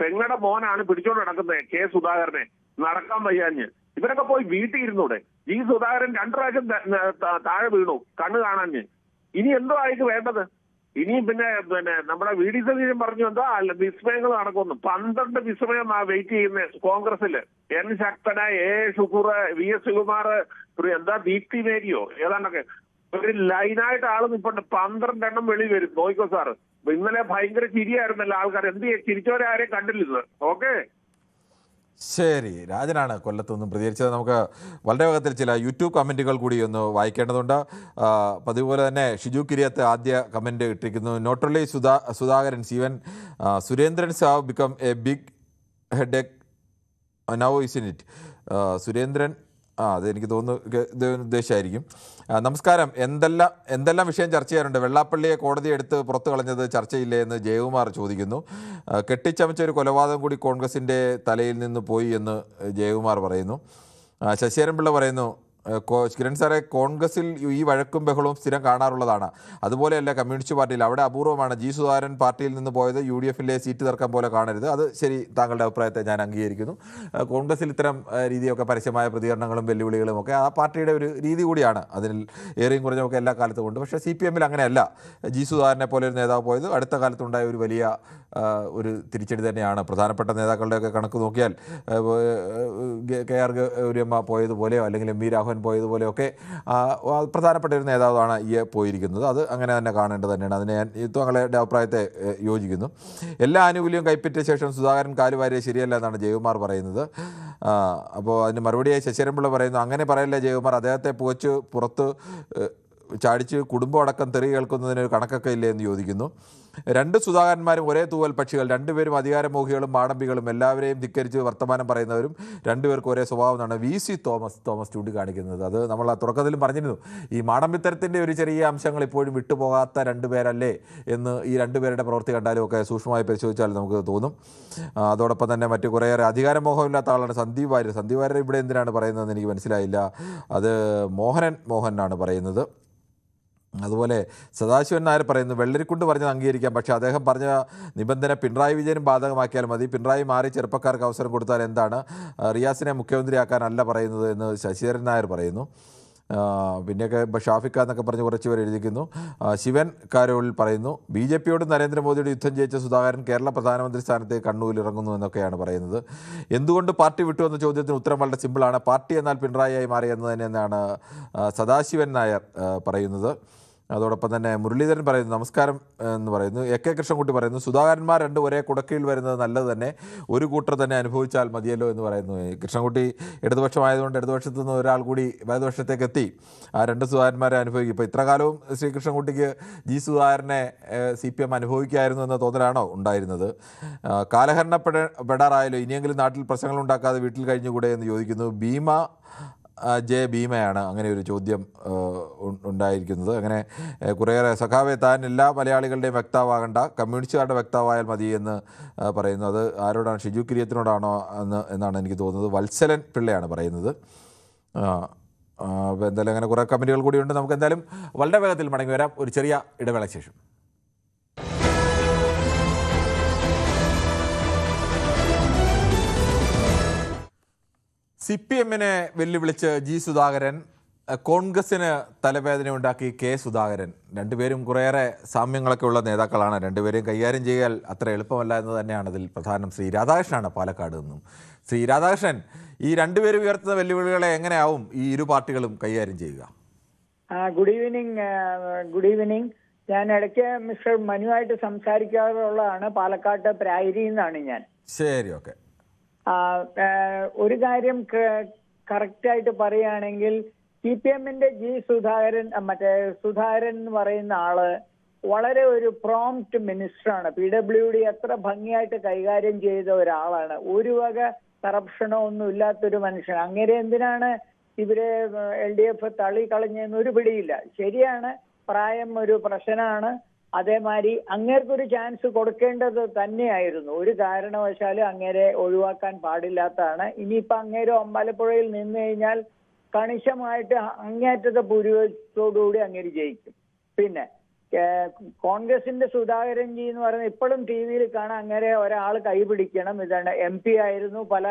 പെങ്ങടെ മോനാണ് പിടിച്ചോണ്ട് നടക്കുന്നത് സുധാകരനെ, നടക്കാൻ വയ്യാഞ്ഞ്. ഇവരൊക്കെ പോയി വീട്ടിൽ ഇരുന്നൂടെ? സുധാകരൻ 2 പ്രാവശ്യം താഴെ വീണു കണ്ണു കാണാഞ്ഞ്. ഇനി എന്തോ ആയിട്ട് വേണ്ടത്? ഇനിയും പിന്നെ നമ്മുടെ വി ഡി സതീശൻ പറഞ്ഞു എന്താ അല്ല വിസ്മയങ്ങൾ നടക്കുന്നു. 12 വിസ്മയം വെയിറ്റ് ചെയ്യുന്ന കോൺഗ്രസില്. N Sakthan, A Shukoor, V S Sukumar, എന്താ ദീപ്തി മേരിയോ ഏതാണ്ടൊക്കെ ഒരു ലൈനായിട്ട് ആള് നിൽപ്പുണ്ട്. 12 എണ്ണം വെളി വരും. നോയിക്കോ സാറ്. ഇന്നലെ ഭയങ്കര ചിരിയായിരുന്നല്ലോ ആൾക്കാർ. എന്ത് ചിരിച്ചവരെ ആരെയും കണ്ടില്ല. ഓക്കെ, ശരി. രാജനാണ് കൊല്ലത്തുനിന്നും പ്രതികരിച്ചത്. നമുക്ക് വളരെ വേഗത്തിൽ ചില യൂട്യൂബ് കമൻറ്റുകൾ കൂടി ഒന്ന് വായിക്കേണ്ടതുണ്ട്. പതിവ് പോലെ തന്നെ ഷിജു കിരിയത്ത് ആദ്യ കമൻറ്റ് ഇട്ടിരിക്കുന്നു. Not only Sudhakaran, even Surendran have become a big head now is in it. Surendran അതെനിക്ക് തോന്നുന്നു ഇത് ഉദ്ദേശമായിരിക്കും. നമസ്കാരം. എന്തെല്ലാം വിഷയം ചർച്ച ചെയ്യാറുണ്ട്? വെള്ളാപ്പള്ളിയെ കോടതി എടുത്ത് പുറത്തു കളഞ്ഞത് ചർച്ചയില്ലേ എന്ന് ജയകുമാർ ചോദിക്കുന്നു. കെട്ടിച്ചമച്ച ഒരു കൊലപാതകം കൂടി കോൺഗ്രസിൻ്റെ തലയിൽ നിന്ന് പോയി എന്ന് ജയകുമാർ പറയുന്നു. ശശിധരൻപിള്ള പറയുന്നു, കിരൺ സാറെ, കോൺഗ്രസിൽ ഈ വഴക്കും ബഹളവും സ്ഥിരം കാണാറുള്ളതാണ്. അതുപോലെയല്ല കമ്മ്യൂണിസ്റ്റ് പാർട്ടിയിൽ. അവിടെ അപൂർവമാണ്. ജി സുധാകരൻ പാർട്ടിയിൽ നിന്ന് പോയത് UDF-ലെ സീറ്റ് തർക്കം പോലെ കാണരുത്. അത് ശരി, താങ്കളുടെ അഭിപ്രായത്തെ ഞാൻ അംഗീകരിക്കുന്നു. കോൺഗ്രസിൽ ഇത്തരം രീതിയൊക്കെ പരസ്യമായ പ്രതികരണങ്ങളും വെല്ലുവിളികളും ഒക്കെ ആ പാർട്ടിയുടെ ഒരു രീതി കൂടിയാണ്. അതിൽ ഏറെയും കുറഞ്ഞൊക്കെ എല്ലാ കാലത്തും ഉണ്ട്. പക്ഷേ CPM-ൽ അങ്ങനെയല്ല. ജി സുധാകരനെ പോലെ ഒരു നേതാവ് പോയത് അടുത്ത കാലത്തുണ്ടായ ഒരു വലിയ ഒരു തിരിച്ചടി തന്നെയാണ്. പ്രധാനപ്പെട്ട നേതാക്കളുടെയൊക്കെ കണക്ക് നോക്കിയാൽ KR ഗൗരിയമ്മ പോയതുപോലെയോ അല്ലെങ്കിൽ MV രാഘവൻ പോയതുപോലെയൊക്കെ പ്രധാനപ്പെട്ട ഒരു നേതാവാണ് ഈ പോയിരിക്കുന്നത്. അത് അങ്ങനെ തന്നെ കാണേണ്ടത് തന്നെയാണ്. അതിനെ ഞാൻ താങ്കളുടെ അഭിപ്രായത്തെ യോജിക്കുന്നു. എല്ലാ ആനുകൂല്യവും കൈപ്പറ്റിയ ശേഷം സുധാകരൻ കാലുവാരിയത് ശരിയല്ല എന്നാണ് ജയകുമാർ പറയുന്നത്. അപ്പോൾ അതിന് മറുപടിയായി ശശിധരൻപിള്ള പറയുന്നു, അങ്ങനെ പറയല്ലേ ജയകുമാർ, അദ്ദേഹത്തെ പുകച്ച് പുറത്ത് ചാടിച്ച് കുടുംബം അടക്കം തെറി കേൾക്കുന്നതിനൊരു കണക്കൊക്കെ ഇല്ലേ എന്ന് ചോദിക്കുന്നു. 2 സുധാകരന്മാരും ഒരേ തൂവൽ പക്ഷികൾ, 2 പേരും അധികാരമോഹികളും മാടമ്പികളും, എല്ലാവരെയും ധിക്കരിച്ച് വർത്തമാനം പറയുന്നവരും, 2 പേർക്കും ഒരേ സ്വഭാവം എന്നാണ് VC തോമസ് ചൂണ്ടിക്കാണിക്കുന്നത്. അത് നമ്മൾ ആ തുടക്കത്തിലും പറഞ്ഞിരുന്നു. ഈ മാടമ്പിത്തരത്തിൻ്റെ ഒരു ചെറിയ അംശങ്ങൾ ഇപ്പോഴും വിട്ടുപോകാത്ത 2 പേരല്ലേ എന്ന് ഈ 2 പേരുടെ പ്രവൃത്തി കണ്ടാലും ഒക്കെ സൂക്ഷ്മമായി പരിശോധിച്ചാൽ നമുക്ക് തോന്നും. അതോടൊപ്പം തന്നെ മറ്റു കുറേയേറെ അധികാരമോഹമില്ലാത്ത ആളാണ് സന്ദീപ് വാര്യർ. സന്ദീപ് വാര്യർ ഇവിടെ എന്തിനാണ് പറയുന്നതെന്ന് എനിക്ക് മനസ്സിലായില്ല. അത് മോഹനാണ് പറയുന്നത്. അതുപോലെ സദാശിവൻ നായർ പറയുന്നു, വെള്ളരിക്കുണ്ട് പറഞ്ഞത് അംഗീകരിക്കാം, പക്ഷേ അദ്ദേഹം പറഞ്ഞ നിബന്ധന പിണറായി വിജയനും ബാധകമാക്കിയാൽ മതി. പിണറായി മാറി ചെറുപ്പക്കാർക്ക് അവസരം കൊടുത്താൽ എന്താണ്? റിയാസിനെ മുഖ്യമന്ത്രിയാക്കാനല്ല പറയുന്നത് എന്ന് ശശിധരൻ നായർ പറയുന്നു. പിന്നെയൊക്കെ ഷാഫിക്ക എന്നൊക്കെ പറഞ്ഞ് കുറച്ച് പേർ എഴുതിക്കുന്നു. ശിവൻ കാരോളിൽ പറയുന്നു, BJPയോടും നരേന്ദ്രമോദിയുടെ യുദ്ധം ജയിച്ച സുധാകരൻ കേരള പ്രധാനമന്ത്രി സ്ഥാനത്ത് കണ്ണൂരിൽ ഇറങ്ങുന്നു എന്നൊക്കെയാണ് പറയുന്നത്. എന്തുകൊണ്ട് പാർട്ടി വിട്ടു എന്ന ചോദ്യത്തിന് ഉത്തരം വളരെ സിമ്പിളാണ്. പാർട്ടി എന്നാൽ പിണറായിയായി മാറി എന്ന് തന്നെയാണ് സദാശിവൻ നായർ പറയുന്നത്. അതോടൊപ്പം തന്നെ മുരളീധരൻ പറയുന്നു, നമസ്കാരം എന്ന് പറയുന്നു. AK കൃഷ്ണൻകുട്ടി പറയുന്നു, സുധാകരന്മാർ 2 ഒരേ കുടക്കീഴിൽ വരുന്നത് നല്ലത് തന്നെ, ഒരു കൂട്ടർ തന്നെ അനുഭവിച്ചാൽ മതിയല്ലോ എന്ന് പറയുന്നു. കൃഷ്ണൻകുട്ടി ഇടതുപക്ഷമായതുകൊണ്ട് ഇടതുപക്ഷത്തു നിന്ന് ഒരാൾ കൂടി വലതുപക്ഷത്തേക്ക് എത്തി ആ 2 സുധാകരന്മാരെ അനുഭവിക്കും. ഇപ്പോൾ ഇത്ര കാലവും ശ്രീ കൃഷ്ണൻകുട്ടിക്ക് ജി സുധാകരനെ CPM അനുഭവിക്കായിരുന്നു എന്ന തോന്നലാണോ ഉണ്ടായിരുന്നത്? കാലഹരണപ്പെടാറായാലോ, ഇനിയെങ്കിലും നാട്ടിൽ പ്രശ്നങ്ങൾ ഉണ്ടാക്കാതെ വീട്ടിൽ കഴിഞ്ഞുകൂടെ എന്ന് ചോദിക്കുന്നു. ഭീമയാണ് അങ്ങനെ ഒരു ചോദ്യം ഉണ്ടായിരിക്കുന്നത്. അങ്ങനെ കുറേയേറെ സഖാവെ താൻ എല്ലാ മലയാളികളുടെയും വ്യക്താവാകണ്ട, കമ്മ്യൂണിസ്റ്റുകാരുടെ വ്യക്താവായാൽ മതി എന്ന് പറയുന്നു. അത് ആരോടാണ്? ഷിജു കിരിയത്തിനോടാണോ എന്നാണ് എനിക്ക് തോന്നുന്നത്. വത്സലൻ പിള്ളയാണ് പറയുന്നത്. അപ്പോൾ എന്തായാലും അങ്ങനെ കുറേ കമൻറ്റുകൾ കൂടിയുണ്ട്. നമുക്ക് എന്തായാലും വളരെ വേഗത്തിൽ മടങ്ങി വരാം ഒരു ചെറിയ ഇടവേള ശേഷം. CPM-നെ വെല്ലുവിളിച്ച് ജി സുധാകരൻ, കോൺഗ്രസിന് തലവേദനയുണ്ടാക്കി K സുധാകരൻ. 2 പേരും കുറേയേറെ സാമ്യങ്ങളൊക്കെ ഉള്ള നേതാക്കളാണ്. 2 പേരെയും കൈകാര്യം ചെയ്യാൻ അത്ര എളുപ്പമല്ല എന്ന് തന്നെയാണ് അതിൽ പ്രധാനം. ശ്രീ രാധാകൃഷ്ണനാണ് പാലക്കാട് നിന്നും. ശ്രീ രാധാകൃഷ്ണൻ, ഈ 2 പേരും ഉയർത്തുന്ന വെല്ലുവിളികളെ എങ്ങനെയാവും ഈ ഇരു പാർട്ടികളും കൈകാര്യം ചെയ്യുക? Good evening. ഞാൻ ഇടയ്ക്ക് മിസ്റ്റർ മനുവായിട്ട് സംസാരിക്കാറുള്ളതാണ്. പാലക്കാട്ട് പ്രായരിയിൽ നിന്നാണ് ഞാൻ. ശരി, ഓക്കെ. ഒരു കാര്യം കറക്റ്റായിട്ട് പറയുകയാണെങ്കിൽ CPM-ന്റെ ജി സുധാകരൻ, സുധാകരൻ എന്ന് പറയുന്ന ആള് വളരെ ഒരു പ്രോംപ്റ്റ് മിനിസ്റ്ററാണ്. PWD എത്ര ഭംഗിയായിട്ട് കൈകാര്യം ചെയ്ത ഒരാളാണ്. ഒരു വക കറപ്ഷനോ ഒന്നും ഇല്ലാത്തൊരു മനുഷ്യൻ. അങ്ങനെ എന്തിനാണ് ഇവരെ LDF തള്ളിക്കളഞ്ഞെന്ന് ഒരു പിടിയില്ല. ശരിയാണ്, പ്രായം ഒരു പ്രശ്നമാണ്. അതേമാതിരി അങ്ങേർക്കൊരു ചാൻസ് കൊടുക്കേണ്ടത് തന്നെയായിരുന്നു. ഒരു കാരണവശാലും അങ്ങേരെ ഒഴിവാക്കാൻ പാടില്ലാത്തതാണ്. ഇനിയിപ്പോൾ അങ്ങേര് അമ്പലപ്പുഴയിൽ നിന്ന് കഴിഞ്ഞാൽ കണിശമായിട്ട് അങ്ങേറ്റത്തെ ഭൂരിപക്ഷത്തോടുകൂടി അങ്ങേര് ജയിക്കും. പിന്നെ കോൺഗ്രസിന്റെ സുധാകരൻ ജി എന്ന് പറയുന്നത് ഇപ്പോഴും TV-യിൽ കാണാൻ അങ്ങേരെ ഒരാൾ കൈപിടിക്കണം. ഇതാണ് MP ആയിരുന്നു, പല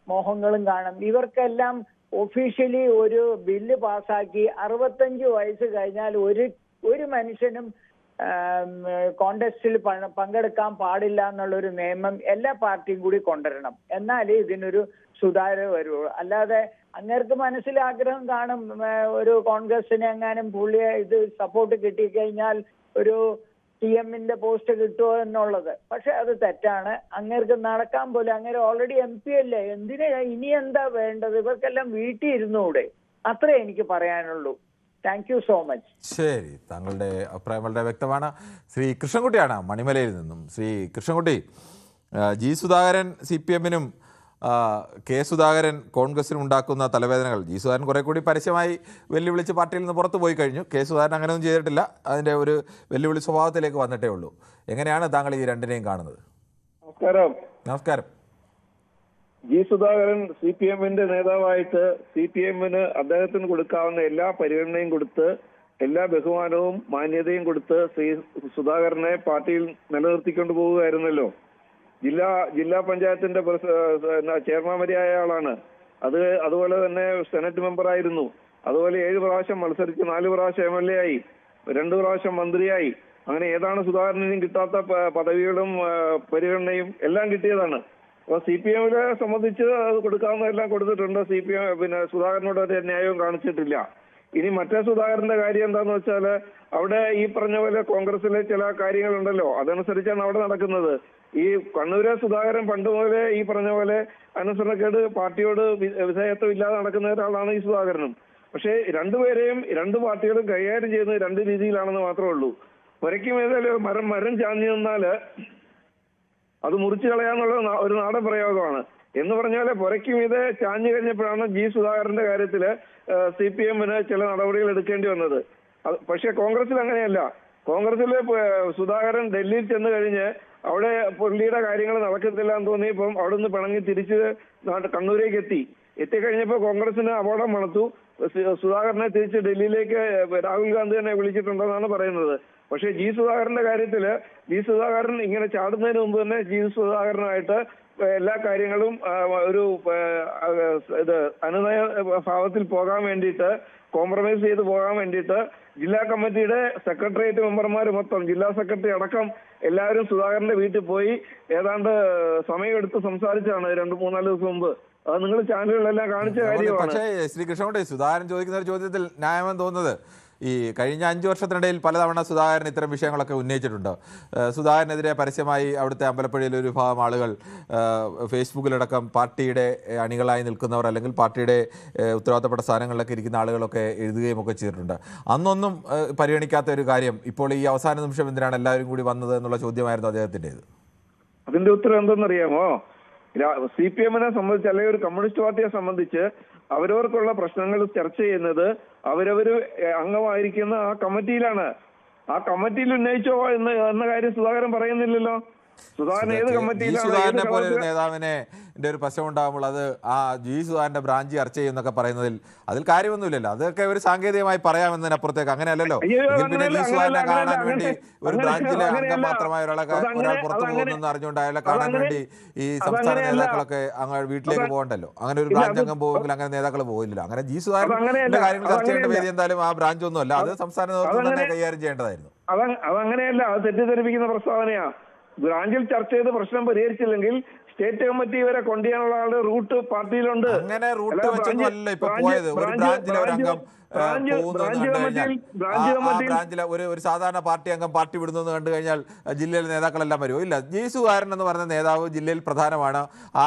മോഹങ്ങളും കാണും. ഇവർക്കെല്ലാം ഒഫീഷ്യലി ഒരു ബില്ല് പാസ്സാക്കി 65 വയസ്സ് കഴിഞ്ഞാൽ ഒരു മനുഷ്യനും കോണ്ടസ്റ്റിൽ പങ്കെടുക്കാൻ പാടില്ല എന്നുള്ളൊരു നിയമം എല്ലാ പാർട്ടിയും കൂടി കൊണ്ടുവരണം. എന്നാലേ ഇതിനൊരു സുതാര്യത വരുള്ളൂ. അല്ലാതെ അങ്ങേർക്ക് മനസ്സിൽ ആഗ്രഹം കാണും ഒരു കോൺഗ്രസിന് എങ്ങാനും പുള്ളിയെ ഇത് സപ്പോർട്ട് കിട്ടിക്കഴിഞ്ഞാൽ ഒരു CM-ന്റെ പോസ്റ്റ് കിട്ടുമോ എന്നുള്ളത്. പക്ഷെ അത് തെറ്റാണ്. അങ്ങേർക്ക് നടക്കാൻ പോലെ അങ്ങേര് ഓൾറെഡി MP അല്ലേ, എന്തിനാ ഇനി എന്താ വേണ്ടത്? ഇവർക്കെല്ലാം വീട്ടിൽ ഇരുന്നൂടെ? അത്രേ എനിക്ക് പറയാനുള്ളൂ. Thank you so much. ശരി, താങ്കളുടെ അഭിപ്രായം വളരെ വ്യക്തമാണ്. ശ്രീ കൃഷ്ണൻകുട്ടിയാണ് മണിമലയിൽ നിന്നും. ശ്രീ കൃഷ്ണൻകുട്ടി, ജി സുധാകരൻ CPM-നും കെ സുധാകരൻ കോൺഗ്രസിനും ഉണ്ടാക്കുന്ന തലവേദനകൾ, ജി സുധാകരൻ കുറെ കൂടി പരസ്യമായി വെല്ലുവിളിച്ച് പാർട്ടിയിൽ നിന്ന് പുറത്തു പോയി കഴിഞ്ഞു. കെ സുധാകരൻ അങ്ങനെയൊന്നും ചെയ്തിട്ടില്ല. അതിൻ്റെ ഒരു വെല്ലുവിളി സ്വഭാവത്തിലേക്ക് വന്നിട്ടേ ഉള്ളൂ. എങ്ങനെയാണ് താങ്കൾ ഈ രണ്ടിനെയും കാണുന്നത്? നമസ്കാരം. നമസ്കാരം. ജി സുധാകരൻ CPM-ന്റെ നേതാവായിട്ട് CPM-ന് അദ്ദേഹത്തിന് കൊടുക്കാവുന്ന എല്ലാ പരിഗണനയും കൊടുത്ത് എല്ലാ ബഹുമാനവും മാന്യതയും കൊടുത്ത് ശ്രീ സുധാകരനെ പാർട്ടിയിൽ നിലനിർത്തിക്കൊണ്ട് പോവുകയായിരുന്നല്ലോ. ജില്ലാ പഞ്ചായത്തിന്റെ ചെയർമാൻ വരെയായ ആളാണ്. അതുപോലെ തന്നെ സെനറ്റ് മെമ്പറായിരുന്നു. അതുപോലെ 7 പ്രാവശ്യം മത്സരിച്ച് 4 പ്രാവശ്യം MLA ആയി, 2 പ്രാവശ്യം മന്ത്രിയായി. അങ്ങനെ ഏതാണ് സുധാകരനും കിട്ടാത്ത പദവികളും പരിഗണനയും എല്ലാം കിട്ടിയതാണ്. അപ്പൊ CPM-നെ സംബന്ധിച്ച് അത് കൊടുക്കാവുന്നതെല്ലാം കൊടുത്തിട്ടുണ്ട്. പിന്നെ സുധാകരനോട് ഒരു ന്യായവും കാണിച്ചിട്ടില്ല. ഇനി മറ്റേ സുധാകരന്റെ കാര്യം എന്താന്ന് വെച്ചാല്, അവിടെ ഈ പറഞ്ഞ പോലെ കോൺഗ്രസിലെ ചില കാര്യങ്ങളുണ്ടല്ലോ, അതനുസരിച്ചാണ് അവിടെ നടക്കുന്നത്. ഈ കണ്ണൂരെ സുധാകരൻ പണ്ട് മുതലേ ഈ പറഞ്ഞ പോലെ അനുസരണക്കേട്, പാർട്ടിയോട് വിധേയത്വം ഇല്ലാതെ നടക്കുന്ന ഒരാളാണ് ഈ സുധാകരനും. പക്ഷേ രണ്ടുപേരെയും 2 പാർട്ടികളും കൈകാര്യം ചെയ്യുന്നത് 2 രീതിയിലാണെന്ന് മാത്രമേ ഉള്ളൂ. പുരയ്ക്കുമേതല് മരം ചാഞ്ഞു നിന്നാല് അത് മുറിച്ചു കളയാന്നുള്ള ഒരു നാടൻ പ്രയോഗമാണ്. എന്ന് പറഞ്ഞാല് പുരയ്ക്കുമീതെ ചാഞ്ഞു കഴിഞ്ഞപ്പോഴാണ് ജി സുധാകരന്റെ കാര്യത്തില് CPM-ന് ചില നടപടികൾ എടുക്കേണ്ടി വന്നത്. പക്ഷെ കോൺഗ്രസിൽ അങ്ങനെയല്ല. കോൺഗ്രസിലെ സുധാകരൻ ഡൽഹിയിൽ ചെന്ന് കഴിഞ്ഞ് അവിടെ പുള്ളിയുടെ കാര്യങ്ങൾ നടക്കത്തില്ല എന്ന് തോന്നിയപ്പം അവിടെ നിന്ന് പിണങ്ങി തിരിച്ച് കണ്ണൂരേക്ക് എത്തിക്കഴിഞ്ഞപ്പോൾ കോൺഗ്രസിന് അപകടം മണത്തു. സുധാകരനെ തിരിച്ച് ഡൽഹിയിലേക്ക് രാഹുൽ ഗാന്ധി തന്നെ വിളിച്ചിട്ടുണ്ടെന്നാണ് പറയുന്നത്. പക്ഷേ ജി സുധാകരന്റെ കാര്യത്തില് ജി സുധാകരൻ ഇങ്ങനെ ചാടുന്നതിന് മുമ്പ് തന്നെ ജി സുധാകരനായിട്ട് എല്ലാ കാര്യങ്ങളും ഒരു അനുനയ ഭാവത്തിൽ പോകാൻ വേണ്ടിയിട്ട്, കോംപ്രമൈസ് ചെയ്ത് പോകാൻ വേണ്ടിയിട്ട് ജില്ലാ കമ്മിറ്റിയുടെ സെക്രട്ടേറിയറ്റ് മെമ്പർമാർ മൊത്തം, ജില്ലാ സെക്രട്ടറി അടക്കം എല്ലാവരും സുധാകരന്റെ വീട്ടിൽ പോയി ഏതാണ്ട് സമയമെടുത്ത് സംസാരിച്ചാണ് 2-3-4 ദിവസം മുമ്പ്. അത് നിങ്ങൾ ചാനലുകളെല്ലാം കാണിച്ച കാര്യമാണ്. പക്ഷേ ശ്രീ കൃഷ്ണൻകുട്ടി, സുധാകരൻ ചോദിക്കുന്ന ഒരു ചോദ്യത്തിൽ ന്യായമെന്ന് തോന്നുന്നത്, ഈ കഴിഞ്ഞ 5 വർഷത്തിനിടയിൽ പലതവണ സുധാകരൻ ഇത്തരം വിഷയങ്ങളൊക്കെ ഉന്നയിച്ചിട്ടുണ്ട്. സുധാകരനെതിരെ പരസ്യമായി അവിടുത്തെ അമ്പലപ്പുഴയിലെ ഒരു വിഭാഗം ആളുകൾ ഫേസ്ബുക്കിലടക്കം പാർട്ടിയുടെ അണികളായി നിൽക്കുന്നവർ അല്ലെങ്കിൽ പാർട്ടിയുടെ ഉത്തരവാദിത്തപ്പെട്ട സ്ഥാനങ്ങളിലൊക്കെ ഇരിക്കുന്ന ആളുകളൊക്കെ എഴുതുകയും ഒക്കെ ചെയ്തിട്ടുണ്ട്. അന്നൊന്നും പരിഗണിക്കാത്ത ഒരു കാര്യം ഇപ്പോൾ ഈ അവസാന നിമിഷം എന്തിനാണ് എല്ലാവരും കൂടി വന്നത് എന്നുള്ള ചോദ്യമായിരുന്നു അദ്ദേഹത്തിൻ്റെത്. അതിന്റെ ഉത്തരം എന്തെന്നറിയാമോ? CPM-നെ സംബന്ധിച്ച് അല്ലെങ്കിൽ ഒരു കമ്മ്യൂണിസ്റ്റ് പാർട്ടിയെ സംബന്ധിച്ച് അവരവർക്കുള്ള പ്രശ്നങ്ങൾ ചർച്ച ചെയ്യുന്നത് അവരവര് അംഗമായിരിക്കുന്ന ആ കമ്മിറ്റിയിലാണ്. ആ കമ്മിറ്റിയിൽ ഉന്നയിച്ചോ എന്ന കാര്യം സുധാകരൻ പറയുന്നില്ലല്ലോ. സുധാകരൻ ഏത് കമ്മിറ്റിയിലാണ്? സുധാകരനെ പോലെ ഒരു നേതാവിനെ ഒരു പ്രശ്നം ഉണ്ടാകുമ്പോൾ അത് ആ ജി സുധാകരന്റെ ബ്രാഞ്ച് ചർച്ച ചെയ്യുന്നൊക്കെ പറയുന്നതിൽ അതിൽ കാര്യമൊന്നുമില്ലല്ലോ. അതൊക്കെ ഒരു സാങ്കേതികമായി പറയാമെന്നതിനപ്പുറത്തേക്ക് അങ്ങനെയല്ലോ. പിന്നെ ജി സുധാകരനെ കാണാൻ വേണ്ടി ഒരു ബ്രാഞ്ചിലെ അംഗം മാത്രമായ ഒരാൾ പുറത്തു പോകുന്നെന്ന് അറിഞ്ഞുകൊണ്ട് അയാളെ കാണാൻ വേണ്ടി ഈ സംസ്ഥാന നേതാക്കളൊക്കെ അങ്ങ് വീട്ടിലേക്ക് പോകണ്ടല്ലോ. അങ്ങനെ ഒരു ബ്രാഞ്ച് അംഗം പോകുമെങ്കിൽ അങ്ങനെ നേതാക്കൾ പോയില്ലല്ലോ. അങ്ങനെ ജി സുധാകരന്റെ കാര്യങ്ങൾ ചർച്ച ചെയ്യേണ്ട വേദി എന്തായാലും ആ ബ്രാഞ്ച് ഒന്നുമല്ല, അത് സംസ്ഥാന നേതൃത്വം തന്നെ കൈകാര്യം ചെയ്യേണ്ടതായിരുന്നു. അതങ്ങനെയല്ല, അത് തെറ്റിദ്ധരിപ്പിക്കുന്ന പ്രസ്താവനയാ. ബ്രാഞ്ചിൽ ചർച്ച ചെയ്ത് പ്രശ്നം പരിഹരിച്ചില്ലെങ്കിൽ സ്റ്റേറ്റ് കമ്മിറ്റി വരെ കൊണ്ടുപോകാനുള്ള ആളുടെ റൂട്ട് പാർട്ടിയിലുണ്ട്. അങ്ങനെ റൂട്ട് വെച്ചൊന്നുമല്ല ഇപ്പൊ പോയത്. ഒരു ബ്രാഞ്ചിലെ ഒരു അംഗം ബ്രാഞ്ചിലെ ഒരു സാധാരണ പാർട്ടി അംഗം പാർട്ടി വിടുന്നത് കണ്ടു കഴിഞ്ഞാൽ ജില്ലയിലെ നേതാക്കളെല്ലാം വരുമോ? ഇല്ല. ജി സുധാകരൻ എന്ന് പറയുന്ന നേതാവ് ജില്ലയിൽ പ്രധാനമാണ്, ആ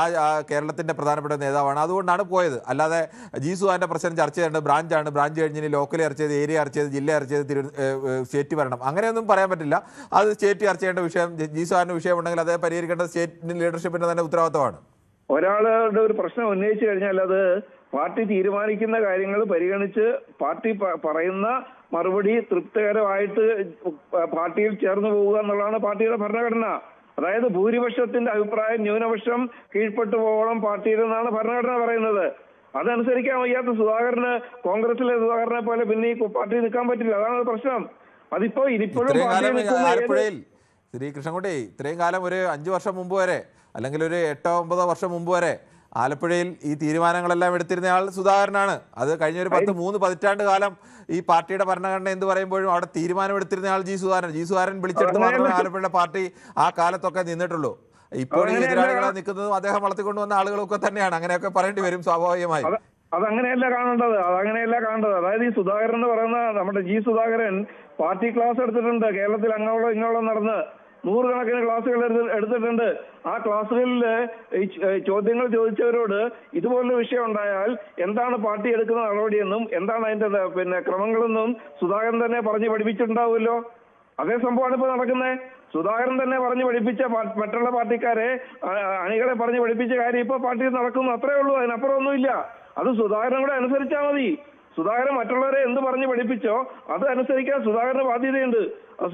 കേരളത്തിന്റെ പ്രധാനപ്പെട്ട നേതാവാണ്, അതുകൊണ്ടാണ് പോയത്. അല്ലാതെ ജി സുധാകരന്റെ പ്രശ്നം ചർച്ച ചെയ്യേണ്ടത് ബ്രാഞ്ചാണ്, ബ്രാഞ്ച് കഴിഞ്ഞ് ലോക്കൽ ചർച്ച ചെയ്ത്, ഏരിയ ചർച്ച ചെയ്ത്, ജില്ല ചർച്ച ചെയ്ത് സ്റ്റേറ്റ് ഭരണം, അങ്ങനെയൊന്നും പറയാൻ പറ്റില്ല. അത് സ്റ്റേറ്റ് ചർച്ച ചെയ്യേണ്ട വിഷയം, ജി സുധാകരന്റെ വിഷയം ഉണ്ടെങ്കിൽ അത് പരിഹരിക്കേണ്ടത് സ്റ്റേറ്റ് ലീഡർഷിപ്പിന്റെ തന്നെ ഉത്തരവാദിത്തമാണ്. ഒരാളുടെ ഒരു പ്രശ്നം ഉന്നയിച്ചു കഴിഞ്ഞാൽ അത് പാർട്ടി തീരുമാനിക്കുന്ന കാര്യങ്ങൾ പരിഗണിച്ച് പാർട്ടി പറയുന്ന മറുപടി തൃപ്തികരമായിട്ട് പാർട്ടിയിൽ ചേർന്ന് പോവുക എന്നുള്ളതാണ് പാർട്ടിയുടെ ഭരണഘടന. അതായത് ഭൂരിപക്ഷത്തിന്റെ അഭിപ്രായം ന്യൂനപക്ഷം കീഴ്പ്പെട്ടു പോകണം പാർട്ടിയിലെന്നാണ് ഭരണഘടന പറയുന്നത്. അതനുസരിക്കാൻ വയ്യാത്ത സുധാകരന്, കോൺഗ്രസിലെ സുധാകരനെ പോലെ പിന്നെ ഈ പാർട്ടിയിൽ നിൽക്കാൻ പറ്റില്ല. അതാണ് പ്രശ്നം. അതിപ്പോ ഇനിയിപ്പോഴും ശ്രീ കൃഷ്ണൻകുട്ടി, ഇത്രയും കാലം ഒരു 5 വർഷം മുമ്പ് വരെ അല്ലെങ്കിൽ ഒരു 8-9 വർഷം മുമ്പ് വരെ ആലപ്പുഴയിൽ ഈ തീരുമാനങ്ങളെല്ലാം എടുത്തിരുന്നയാൾ സുധാകരനാണ്. അത് കഴിഞ്ഞ ഒരു 3 പതിറ്റാണ്ട് കാലം ഈ പാർട്ടിയുടെ ഭരണഘടന എന്ന് പറയുമ്പോഴും അവിടെ തീരുമാനം എടുത്തിരുന്നയാൾ ജി സുധാകരൻ വിളിച്ചെടുത്ത് മാത്രമേ ആലപ്പുഴയുടെ പാർട്ടി ആ കാലത്തൊക്കെ നിന്നിട്ടുള്ളൂ. ഇപ്പോൾ ഈ എതിരാളികളെ നിൽക്കുന്നതും അദ്ദേഹം വളർത്തിക്കൊണ്ടുവന്ന ആളുകളൊക്കെ തന്നെയാണ്. അങ്ങനെയൊക്കെ പറയേണ്ടി വരും സ്വാഭാവികമായി. അതങ്ങനെയല്ല കാണേണ്ടത്. അതായത് ഈ സുധാകരൻ എന്ന് പറയുന്ന നമ്മുടെ ജി സുധാകരൻ പാർട്ടി ക്ലാസ് എടുത്തിട്ടുണ്ട്. കേരളത്തിൽ അങ്ങോളം ഇങ്ങോളം നടന്ന് 100 കണക്കിന് ക്ലാസ്സുകൾ എടുത്തിട്ടുണ്ട്. ആ ക്ലാസ്സുകളിൽ ഈ ചോദ്യങ്ങൾ ചോദിച്ചവരോട് ഇതുപോലൊരു വിഷയം ഉണ്ടായാൽ എന്താണ് പാർട്ടി എടുക്കുന്ന നടപടിയെന്നും എന്താണ് അതിന്റെ ക്രമങ്ങളെന്നും സുധാകരൻ തന്നെ പറഞ്ഞു പഠിപ്പിച്ചിട്ടുണ്ടാവുമല്ലോ. അതേ സംഭവമാണ് ഇപ്പൊ നടക്കുന്നത്. സുധാകരൻ തന്നെ പറഞ്ഞു പഠിപ്പിച്ച മറ്റുള്ള പാർട്ടിക്കാരെ അണികളെ പറഞ്ഞു പഠിപ്പിച്ച കാര്യം ഇപ്പൊ പാർട്ടിയിൽ നടക്കുന്നു. അത്രേ ഉള്ളൂ, അതിനപ്പുറമൊന്നുമില്ല. അത് സുധാകരൻ കൂടെ അനുസരിച്ചാൽ മതി. സുധാകരൻ മറ്റുള്ളവരെ എന്ത് പറഞ്ഞ് പഠിപ്പിച്ചോ അത് അനുസരിക്കാൻ സുധാകരന് ബാധ്യതയുണ്ട്.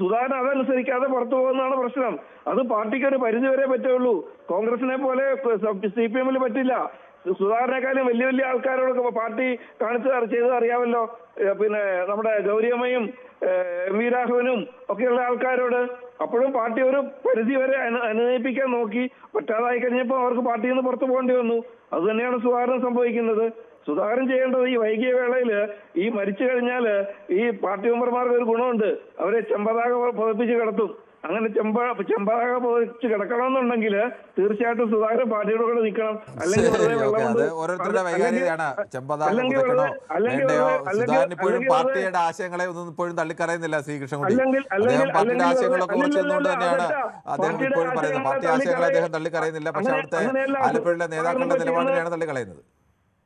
സുധാകരൻ അതനുസരിക്കാതെ പുറത്തു പോകുന്നതാണ് പ്രശ്നം. അത് പാർട്ടിക്ക് ഒരു പരിധി വരെ പറ്റുള്ളൂ. കോൺഗ്രസിനെ പോലെ CPM പറ്റില്ല. സുധാകരനെക്കാളും വലിയ വലിയ ആൾക്കാരോടൊക്കെ പാർട്ടി ചെയ്തത് അറിയാമല്ലോ. നമ്മുടെ ഗൗരിയമ്മയും MV രാഘവനും ഒക്കെയുള്ള ആൾക്കാരോട് അപ്പോഴും പാർട്ടി ഒരു പരിധി വരെ അനുനയിപ്പിക്കാൻ നോക്കി. പറ്റാതായി കഴിഞ്ഞപ്പോൾ അവർക്ക് പാർട്ടിയിൽ നിന്ന് പുറത്തു പോകേണ്ടി വന്നു. അത് തന്നെയാണ് സുധാകരൻ സംഭവിക്കുന്നത്. സുധാകരൻ ചെയ്യേണ്ടത് ഈ വൈകിയ വേളയിൽ ഈ മരിച്ചു കഴിഞ്ഞാൽ ഈ പാർട്ടി മെമ്പർമാർക്ക് ഒരു ഗുണമുണ്ട്. അവരെ ചെമ്പതാക പുതപ്പിച്ച് കിടത്തും. അങ്ങനെ ചെമ്പതാക പുതച്ച് കിടക്കണമെന്നുണ്ടെങ്കിൽ തീർച്ചയായിട്ടും സുധാകരൻ പാർട്ടിയുടെ കൂടെ നിൽക്കണം. അല്ലെങ്കിൽ പാർട്ടിയുടെ ആശയങ്ങളെ ഒന്നും ഇപ്പോഴും തള്ളിക്കറിയുന്നില്ല ശ്രീകൃഷ്ണൻകുട്ടി. പാർട്ടിയുടെ ആശയങ്ങളൊക്കെ ഉറച്ചുകൊണ്ട് തന്നെയാണ് അദ്ദേഹം ഇപ്പോഴും പറയുന്നത്. പാർട്ടി ആശയങ്ങളെ അദ്ദേഹം തള്ളിക്കറിയുന്നില്ല. പക്ഷെ അവിടുത്തെ ആലപ്പുഴയിലെ നേതാക്കളുടെ നിലപാടിനെയാണ് തള്ളിക്കളയുന്നത്.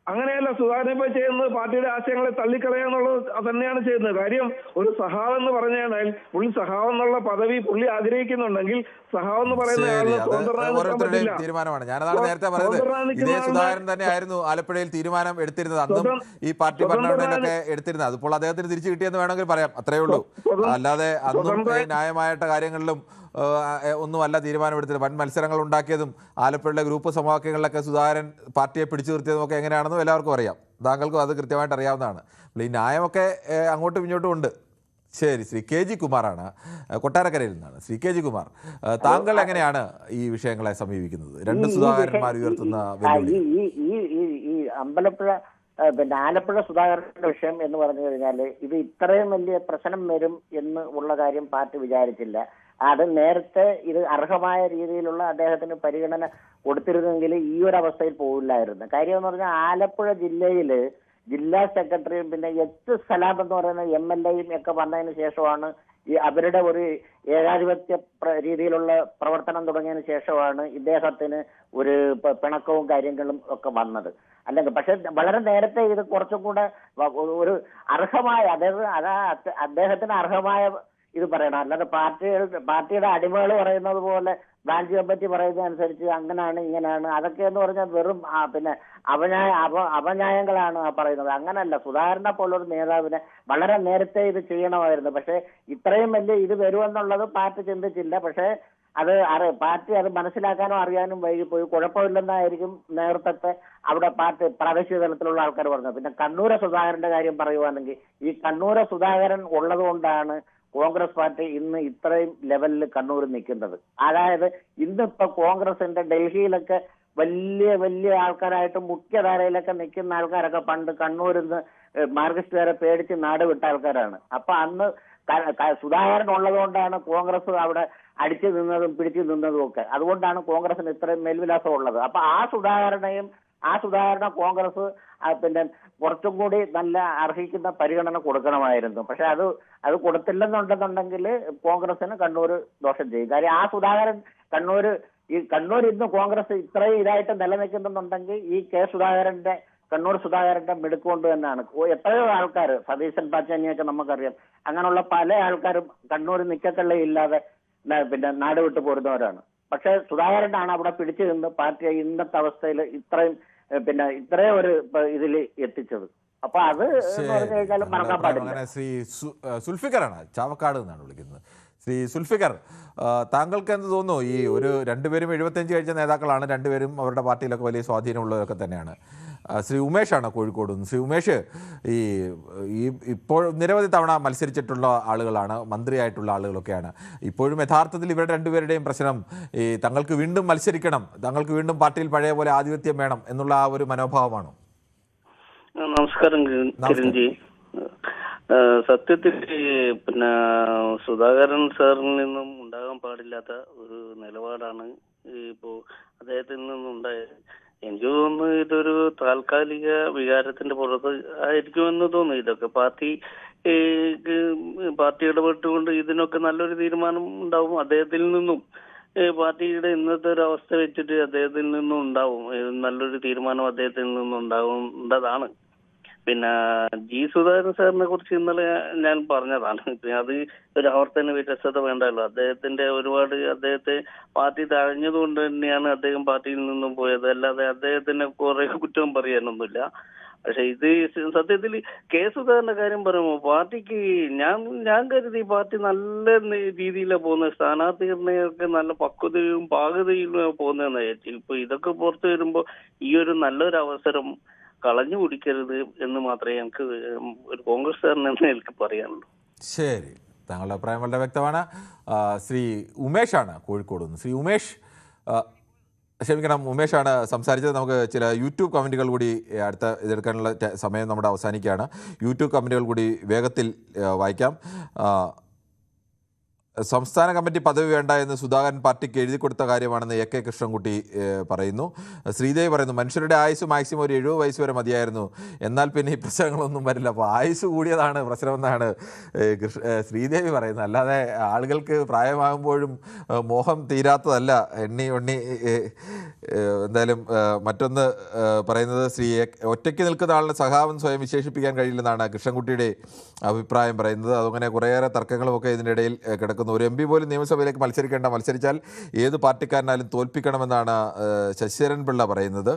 അങ്ങനെയല്ല സുധാകരൻ ഇപ്പൊ ചെയ്യുന്നത്. പാർട്ടിയുടെ ആശയങ്ങളെ തള്ളിക്കളയുക എന്നുള്ളത് തന്നെയാണ് ചെയ്യുന്നത്. കാര്യം ഒരു സഹാവ് എന്ന് പറഞ്ഞാൽ പുള്ളി സഹാവ് എന്നുള്ള പദവി പുള്ളി ആഗ്രഹിക്കുന്നുണ്ടെങ്കിൽ സഹാവ് എന്ന് പറയുന്ന തീരുമാനമാണ്. ഞാനതാണ് നേരത്തെ പറഞ്ഞത്. ഇതേ സുധാകരൻ തന്നെ ആയിരുന്നു ആലപ്പുഴയിൽ തീരുമാനം എടുത്തിരുന്നത്. അന്നും ഈ പാർട്ടി ഭരണഘടനയിലൊക്കെ എടുത്തിരുന്നത്. അതിപ്പോൾ അദ്ദേഹത്തിന് തിരിച്ചു കിട്ടിയെന്ന് വേണമെങ്കിൽ പറയാം. അത്രയേ ഉള്ളൂ. അല്ലാതെ അന്നും ന്യായമായിട്ട് കാര്യങ്ങളിലും ഒന്നുമല്ല തീരുമാനമെടുത്തത്. വൻ മത്സരങ്ങൾ ഉണ്ടാക്കിയതും ആലപ്പുഴയിലെ ഗ്രൂപ്പ് സമവാക്യങ്ങളിലൊക്കെ സുധാകരൻ പാർട്ടിയെ പിടിച്ചു നിർത്തിയതും ഒക്കെ എങ്ങനെയാണെന്നും എല്ലാവർക്കും അറിയാം. താങ്കൾക്കും അത് കൃത്യമായിട്ട് അറിയാവുന്നതാണ്. ഈ ന്യായമൊക്കെ അങ്ങോട്ടും ഇങ്ങോട്ടും ഉണ്ട്. ശരി, ശ്രീ KG കുമാറാണ്, കൊട്ടാരക്കരയിൽ നിന്നാണ്. ശ്രീ KG കുമാർ, താങ്കൾ എങ്ങനെയാണ് ഈ വിഷയങ്ങളെ സമീപിക്കുന്നത്? രണ്ട് സുധാകരന്മാർ ഉയർത്തുന്ന ഈ അമ്പലപ്പുഴ ആലപ്പുഴ സുധാകരന്റെ വിഷയം എന്ന് പറഞ്ഞു കഴിഞ്ഞാൽ ഇത് ഇത്രയും വലിയ പ്രശ്നം വരും എന്ന് ഉള്ള കാര്യം പാർട്ടി വിചാരിച്ചില്ല. അത് നേരത്തെ ഇത് അർഹമായ രീതിയിലുള്ള അദ്ദേഹത്തിന് പരിഗണന കൊടുത്തിരുന്നെങ്കിൽ ഈ ഒരു അവസ്ഥയിൽ പോകില്ലായിരുന്നു. കാര്യം എന്ന് പറഞ്ഞാൽ ആലപ്പുഴ ജില്ലയിൽ ജില്ലാ സെക്രട്ടറിയും പിന്നെ സലാം എന്ന് പറയുന്ന MLAയും ഒക്കെ വന്നതിന് ശേഷമാണ് ഈ അവരുടെ ഒരു ഏകാധിപത്യ രീതിയിലുള്ള പ്രവർത്തനം തുടങ്ങിയതിന് ശേഷമാണ് ഇദ്ദേഹത്തിന് ഒരു പിണക്കവും കാര്യങ്ങളും ഒക്കെ വന്നത്. അല്ലെങ്കിൽ പക്ഷെ വളരെ നേരത്തെ ഇത് കുറച്ചും കൂടെ ഒരു അർഹമായ അദ്ദേഹത്തിന് അർഹമായ ഇത് പറയണം. അല്ലാതെ പാർട്ടിയുടെ അടിമകൾ പറയുന്നത് പോലെ ബ്രാഞ്ച് കമ്മിറ്റി പറയുന്നതനുസരിച്ച് അങ്ങനെയാണ് ഇങ്ങനെയാണ് അതൊക്കെ എന്ന് പറഞ്ഞാൽ വെറും അപന്യായങ്ങളാണ് പറയുന്നത്. അങ്ങനല്ല. സുധാകരനെ പോലൊരു നേതാവിനെ വളരെ നേരത്തെ ഇത് ചെയ്യണമായിരുന്നു. പക്ഷെ ഇത്രയും വലിയ ഇത് വരുമെന്നുള്ളത് പാർട്ടി ചിന്തിച്ചില്ല. പക്ഷെ പാർട്ടി അത് മനസ്സിലാക്കാനോ അറിയാനും വൈകിപ്പോയി. കുഴപ്പമില്ലെന്നായിരിക്കും നേതൃത്വത്തെ അവിടെ പാർട്ടി പ്രാദേശിക തലത്തിലുള്ള ആൾക്കാർ പറഞ്ഞത്. പിന്നെ കണ്ണൂരെ സുധാകരന്റെ കാര്യം പറയുവാണെങ്കിൽ ഈ കണ്ണൂരെ സുധാകരൻ ഉള്ളത് കൊണ്ടാണ് കോൺഗ്രസ് പാർട്ടി ഇന്ന് ഇത്രയും ലെവലിൽ കണ്ണൂർ നിൽക്കുന്നത്. അതായത് ഇന്നിപ്പോ കോൺഗ്രസിന്റെ ഡൽഹിയിലൊക്കെ വലിയ വലിയ ആൾക്കാരായിട്ട് മുഖ്യധാരയിലൊക്കെ നിൽക്കുന്ന ആൾക്കാരൊക്കെ പണ്ട് കണ്ണൂരിൽ നിന്ന് മാർക്സിസ്റ്റുകാരെ പേടിച്ച് നാട് വിട്ട ആൾക്കാരാണ്. അപ്പൊ അന്ന് സുധാകരൻ ഉള്ളത് കൊണ്ടാണ് കോൺഗ്രസ് അവിടെ അടിച്ചു നിന്നതും പിടിച്ചു നിന്നതും ഒക്കെ. അതുകൊണ്ടാണ് കോൺഗ്രസിന് ഇത്രയും മേൽവിലാസം ഉള്ളത്. അപ്പൊ ആ സുധാകരനെ കോൺഗ്രസ് പിന്നെ കുറച്ചും കൂടി നല്ല അർഹിക്കുന്ന പരിഗണന കൊടുക്കണമായിരുന്നു. പക്ഷെ അത് കൊടുത്തില്ലെന്നുണ്ടെന്നുണ്ടെങ്കിൽ കോൺഗ്രസിന് കണ്ണൂർ ദോഷം ചെയ്യും. കാര്യം ആ സുധാകരൻ കണ്ണൂർ ഇന്ന് കോൺഗ്രസ് ഇത്രയും ഇതായിട്ട് നിലനിൽക്കുന്നുണ്ടെങ്കിൽ ഈ സുധാകരന്റെ കണ്ണൂർ സുധാകരന്റെ മിടുക്കൊണ്ട് തന്നെയാണ്. എത്രയോ ആൾക്കാർ സതീശൻ പാച്ചാനിയൊക്കെ നമുക്കറിയാം. അങ്ങനെയുള്ള പല ആൾക്കാരും കണ്ണൂർ നിക്കക്കള്ളിയില്ലാതെ പിന്നെ നാട് വിട്ടു പോരുന്നവരാണ്. പക്ഷെ സുധാകരനാണ് അവിടെ പിടിച്ചു നിന്ന് പാർട്ടിയെ ഇന്നത്തെ അവസ്ഥയിൽ ഇത്രയും ഒരു ഇതിൽ എത്തിച്ചത്. അപ്പൊ അത് പറഞ്ഞു കഴിഞ്ഞാൽ മറക്കാൻ പാടില്ല. ശ്രീ സുൽഫിക്കറാണ്, ചാവക്കാട് എന്നാണ് വിളിക്കുന്നത്. ശ്രീ സുൽഫിക്കർ, താങ്കൾക്ക് എന്ത് തോന്നുന്നു? ഈ രണ്ടുപേരും 75 കഴിച്ച നേതാക്കളാണ്, രണ്ടുപേരും അവരുടെ പാർട്ടിയിലൊക്കെ വലിയ സ്വാധീനമുള്ളവരൊക്കെ തന്നെയാണ്. ശ്രീ ഉമേഷാണ് കോഴിക്കോട് നിന്ന്. ശ്രീ ഉമേഷ്, ഇപ്പോൾ നിരവധി തവണ മത്സരിച്ചിട്ടുള്ള ആളുകളാണ്, മന്ത്രിയായിട്ടുള്ള ആളുകളൊക്കെയാണ്. ഇപ്പോഴും യഥാർത്ഥത്തിൽ ഇവരുടെ രണ്ടുപേരുടെയും പ്രശ്നം തങ്ങൾക്ക് വീണ്ടും മത്സരിക്കണം, തങ്ങൾക്ക് വീണ്ടും പാർട്ടിയിൽ പഴയ പോലെ ആധിപത്യം വേണം എന്നുള്ള ആ ഒരു മനോഭാവമാണോ? നമസ്കാരം കിരൺജി. സത്യത്തിൽ സുധാകരൻ സാറിൽ നിന്നും ഉണ്ടാകാൻ പാടില്ലാത്ത ഒരു നിലപാടാണ് ഇപ്പോ അദ്ദേഹത്തിൽ നിന്നും ഉണ്ടായത്. എനിക്ക് തോന്നുന്നു ഇതൊരു താൽക്കാലിക വികാരത്തിന്റെ പുറത്ത് ആയിരിക്കുമെന്ന് തോന്നുന്നു. ഇതൊക്കെ പാർട്ടി ഇടപെട്ടുകൊണ്ട് ഇതിനൊക്കെ നല്ലൊരു തീരുമാനം ഉണ്ടാവും അദ്ദേഹത്തിൽ നിന്നും. പാർട്ടിയുടെ ഇന്നത്തെ ഒരു അവസ്ഥ വെച്ചിട്ട് അദ്ദേഹത്തിൽ നിന്നും ഉണ്ടാവും നല്ലൊരു തീരുമാനം, അദ്ദേഹത്തിൽ നിന്നും ഉണ്ടാവേണ്ടതാണ്. പിന്നെ ജി സുധാകരൻ സാറിനെ കുറിച്ച് ഇന്നലെ ഞാൻ പറഞ്ഞതാണ്. അത് ഒരു ആവർത്തന വിരസത വേണ്ടല്ലോ. അദ്ദേഹത്തെ പാർട്ടി തഴഞ്ഞതുകൊണ്ട് തന്നെയാണ് അദ്ദേഹം പാർട്ടിയിൽ നിന്നും പോയത്, അല്ലാതെ അദ്ദേഹത്തിന് കുറെ കുറ്റം പറയാനൊന്നുമില്ല. പക്ഷെ ഇത് സത്യത്തിൽ കെ സുധാകരന്റെ കാര്യം പറയുമ്പോൾ പാർട്ടിക്ക് ഞാൻ കരുതി പാർട്ടി നല്ല രീതിയിലാണ് പോകുന്നത്, സ്ഥാനാർത്ഥി നിർണ്ണയമൊക്കെ നല്ല പക്വതയും പാകതയും പോകുന്നതെന്ന് വിചാരിച്ചു. ഇപ്പൊ ഇതൊക്കെ പുറത്തു വരുമ്പോ ഈ ഒരു നല്ലൊരു അവസരം കളഞ്ഞു കുടിക്കരുത് എന്ന് മാത്രമേ എനിക്ക് ഒരു കോൺഗ്രസ്സുകാരൻ എന്ന് എനിക്ക് പറയാനുള്ളൂ. ശരി, താങ്കളുടെ അഭിപ്രായം വളരെ വ്യക്തമാണ്. ശ്രീ ഉമേഷാണ് കോഴിക്കോട് നിന്ന്. ശ്രീ ഉമേഷ്, ഉമേഷാണ് സംസാരിച്ചത്. നമുക്ക് ചില യൂട്യൂബ് കമൻറ്റുകൾ കൂടി അടുത്ത ഇതെടുക്കാനുള്ള സമയം നമ്മുടെ അവസാനിക്കുകയാണ്. യൂട്യൂബ് കമൻറ്റുകൾ കൂടി വേഗത്തിൽ വായിക്കാം. സംസ്ഥാന കമ്മിറ്റി പദവി വേണ്ട എന്ന് സുധാകരൻ പാർട്ടിക്ക് എഴുതി കൊടുത്ത കാര്യമാണെന്ന് AK കൃഷ്ണൻകുട്ടി പറയുന്നു. ശ്രീദേവി പറയുന്നു, മനുഷ്യരുടെ ആയുസ് മാക്സിമം ഒരു 70 വയസ്സ് വരെ മതിയായിരുന്നു, എന്നാൽ പിന്നെ ഈ പ്രശ്നങ്ങളൊന്നും വരില്ല. അപ്പോൾ ആയുസ് കൂടിയതാണ് പ്രശ്നമെന്നാണ് ശ്രീദേവി പറയുന്നത്. അല്ലാതെ ആളുകൾക്ക് പ്രായമാകുമ്പോഴും മോഹം തീരാത്തതല്ല. എണ്ണി എന്തായാലും മറ്റൊന്ന് പറയുന്നത്, ഒറ്റയ്ക്ക് നിൽക്കുന്ന ആളിനെ സഖാവെന്ന് സ്വയം വിശേഷിപ്പിക്കാൻ കഴിയില്ലെന്നാണ് കൃഷ്ണൻകുട്ടിയുടെ അഭിപ്രായം പറയുന്നത്. അതങ്ങനെ കുറേയേറെ തർക്കങ്ങളുമൊക്കെ ഇതിൻ്റെ ഇടയിൽ കിടക്കുന്നു. ഒരു MP പോലും നിയമസഭയിലേക്ക് മത്സരിച്ചാൽ ഏത് പാർട്ടിക്കാരനായാലും തോൽപ്പിക്കണമെന്നാണ് ശശിധരൻ പിള്ള പറയുന്നത്.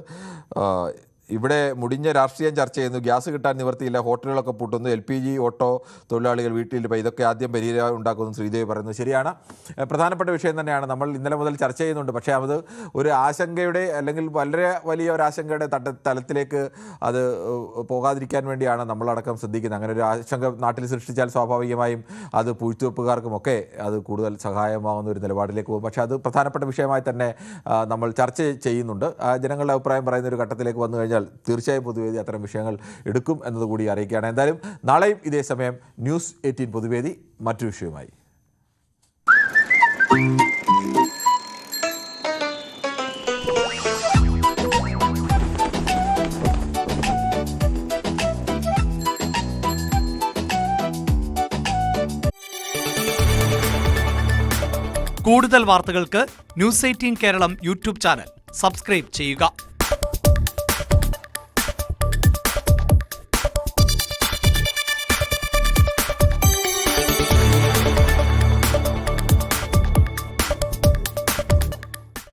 ഇവിടെ മുടിഞ്ഞ രാഷ്ട്രീയം ചർച്ച ചെയ്യുന്നു. ഗ്യാസ് കിട്ടാൻ നിവർത്തിയില്ല, ഹോട്ടലുകളൊക്കെ പൂട്ടുന്നു, LPG ഓട്ടോ തൊഴിലാളികൾ വീട്ടിൽ ഇതൊക്കെ ആദ്യം പരിഹാരം ഉണ്ടാക്കുന്നു ശ്രീദേവി പറയുന്നു. ശരിയാണ്, പ്രധാനപ്പെട്ട വിഷയം തന്നെയാണ്. നമ്മൾ ഇന്നലെ മുതൽ ചർച്ച ചെയ്യുന്നുണ്ട്. പക്ഷേ അത് ഒരു ആശങ്കയുടെ അല്ലെങ്കിൽ വളരെ വലിയ ഒരു ആശങ്കയുടെ തലത്തിലേക്ക് അത് പോകാതിരിക്കാൻ വേണ്ടിയാണ് നമ്മളടക്കം ശ്രദ്ധിക്കുന്നത്. അങ്ങനെ ഒരു ആശങ്ക നാട്ടിൽ സൃഷ്ടിച്ചാൽ സ്വാഭാവികമായും അത് പൂഴ്ത്തിവെപ്പുകാർക്കുമൊക്കെ അത് കൂടുതൽ സഹായമാകുന്ന ഒരു നിലപാടിലേക്ക് പോകും. പക്ഷേ അത് പ്രധാനപ്പെട്ട വിഷയമായി തന്നെ നമ്മൾ ചർച്ച ചെയ്യുന്നുണ്ട്. ജനങ്ങളുടെ അഭിപ്രായം പറയുന്ന ഒരു ഘട്ടത്തിലേക്ക് വന്നു കഴിഞ്ഞാൽ തീർച്ചയായും പൊതുവേദി അത്തരം വിഷയങ്ങൾ എടുക്കും എന്നതുകൂടി അറിയിക്കുകയാണ്. എന്തായാലും നാളെയും ഇതേ സമയം ന്യൂസ് 18 പൊതുവേദി മറ്റൊരു വിഷയവുമായി. കൂടുതൽ വാർത്തകൾക്ക് News 18 Keralam YouTube channel subscribe ചെയ്യുക.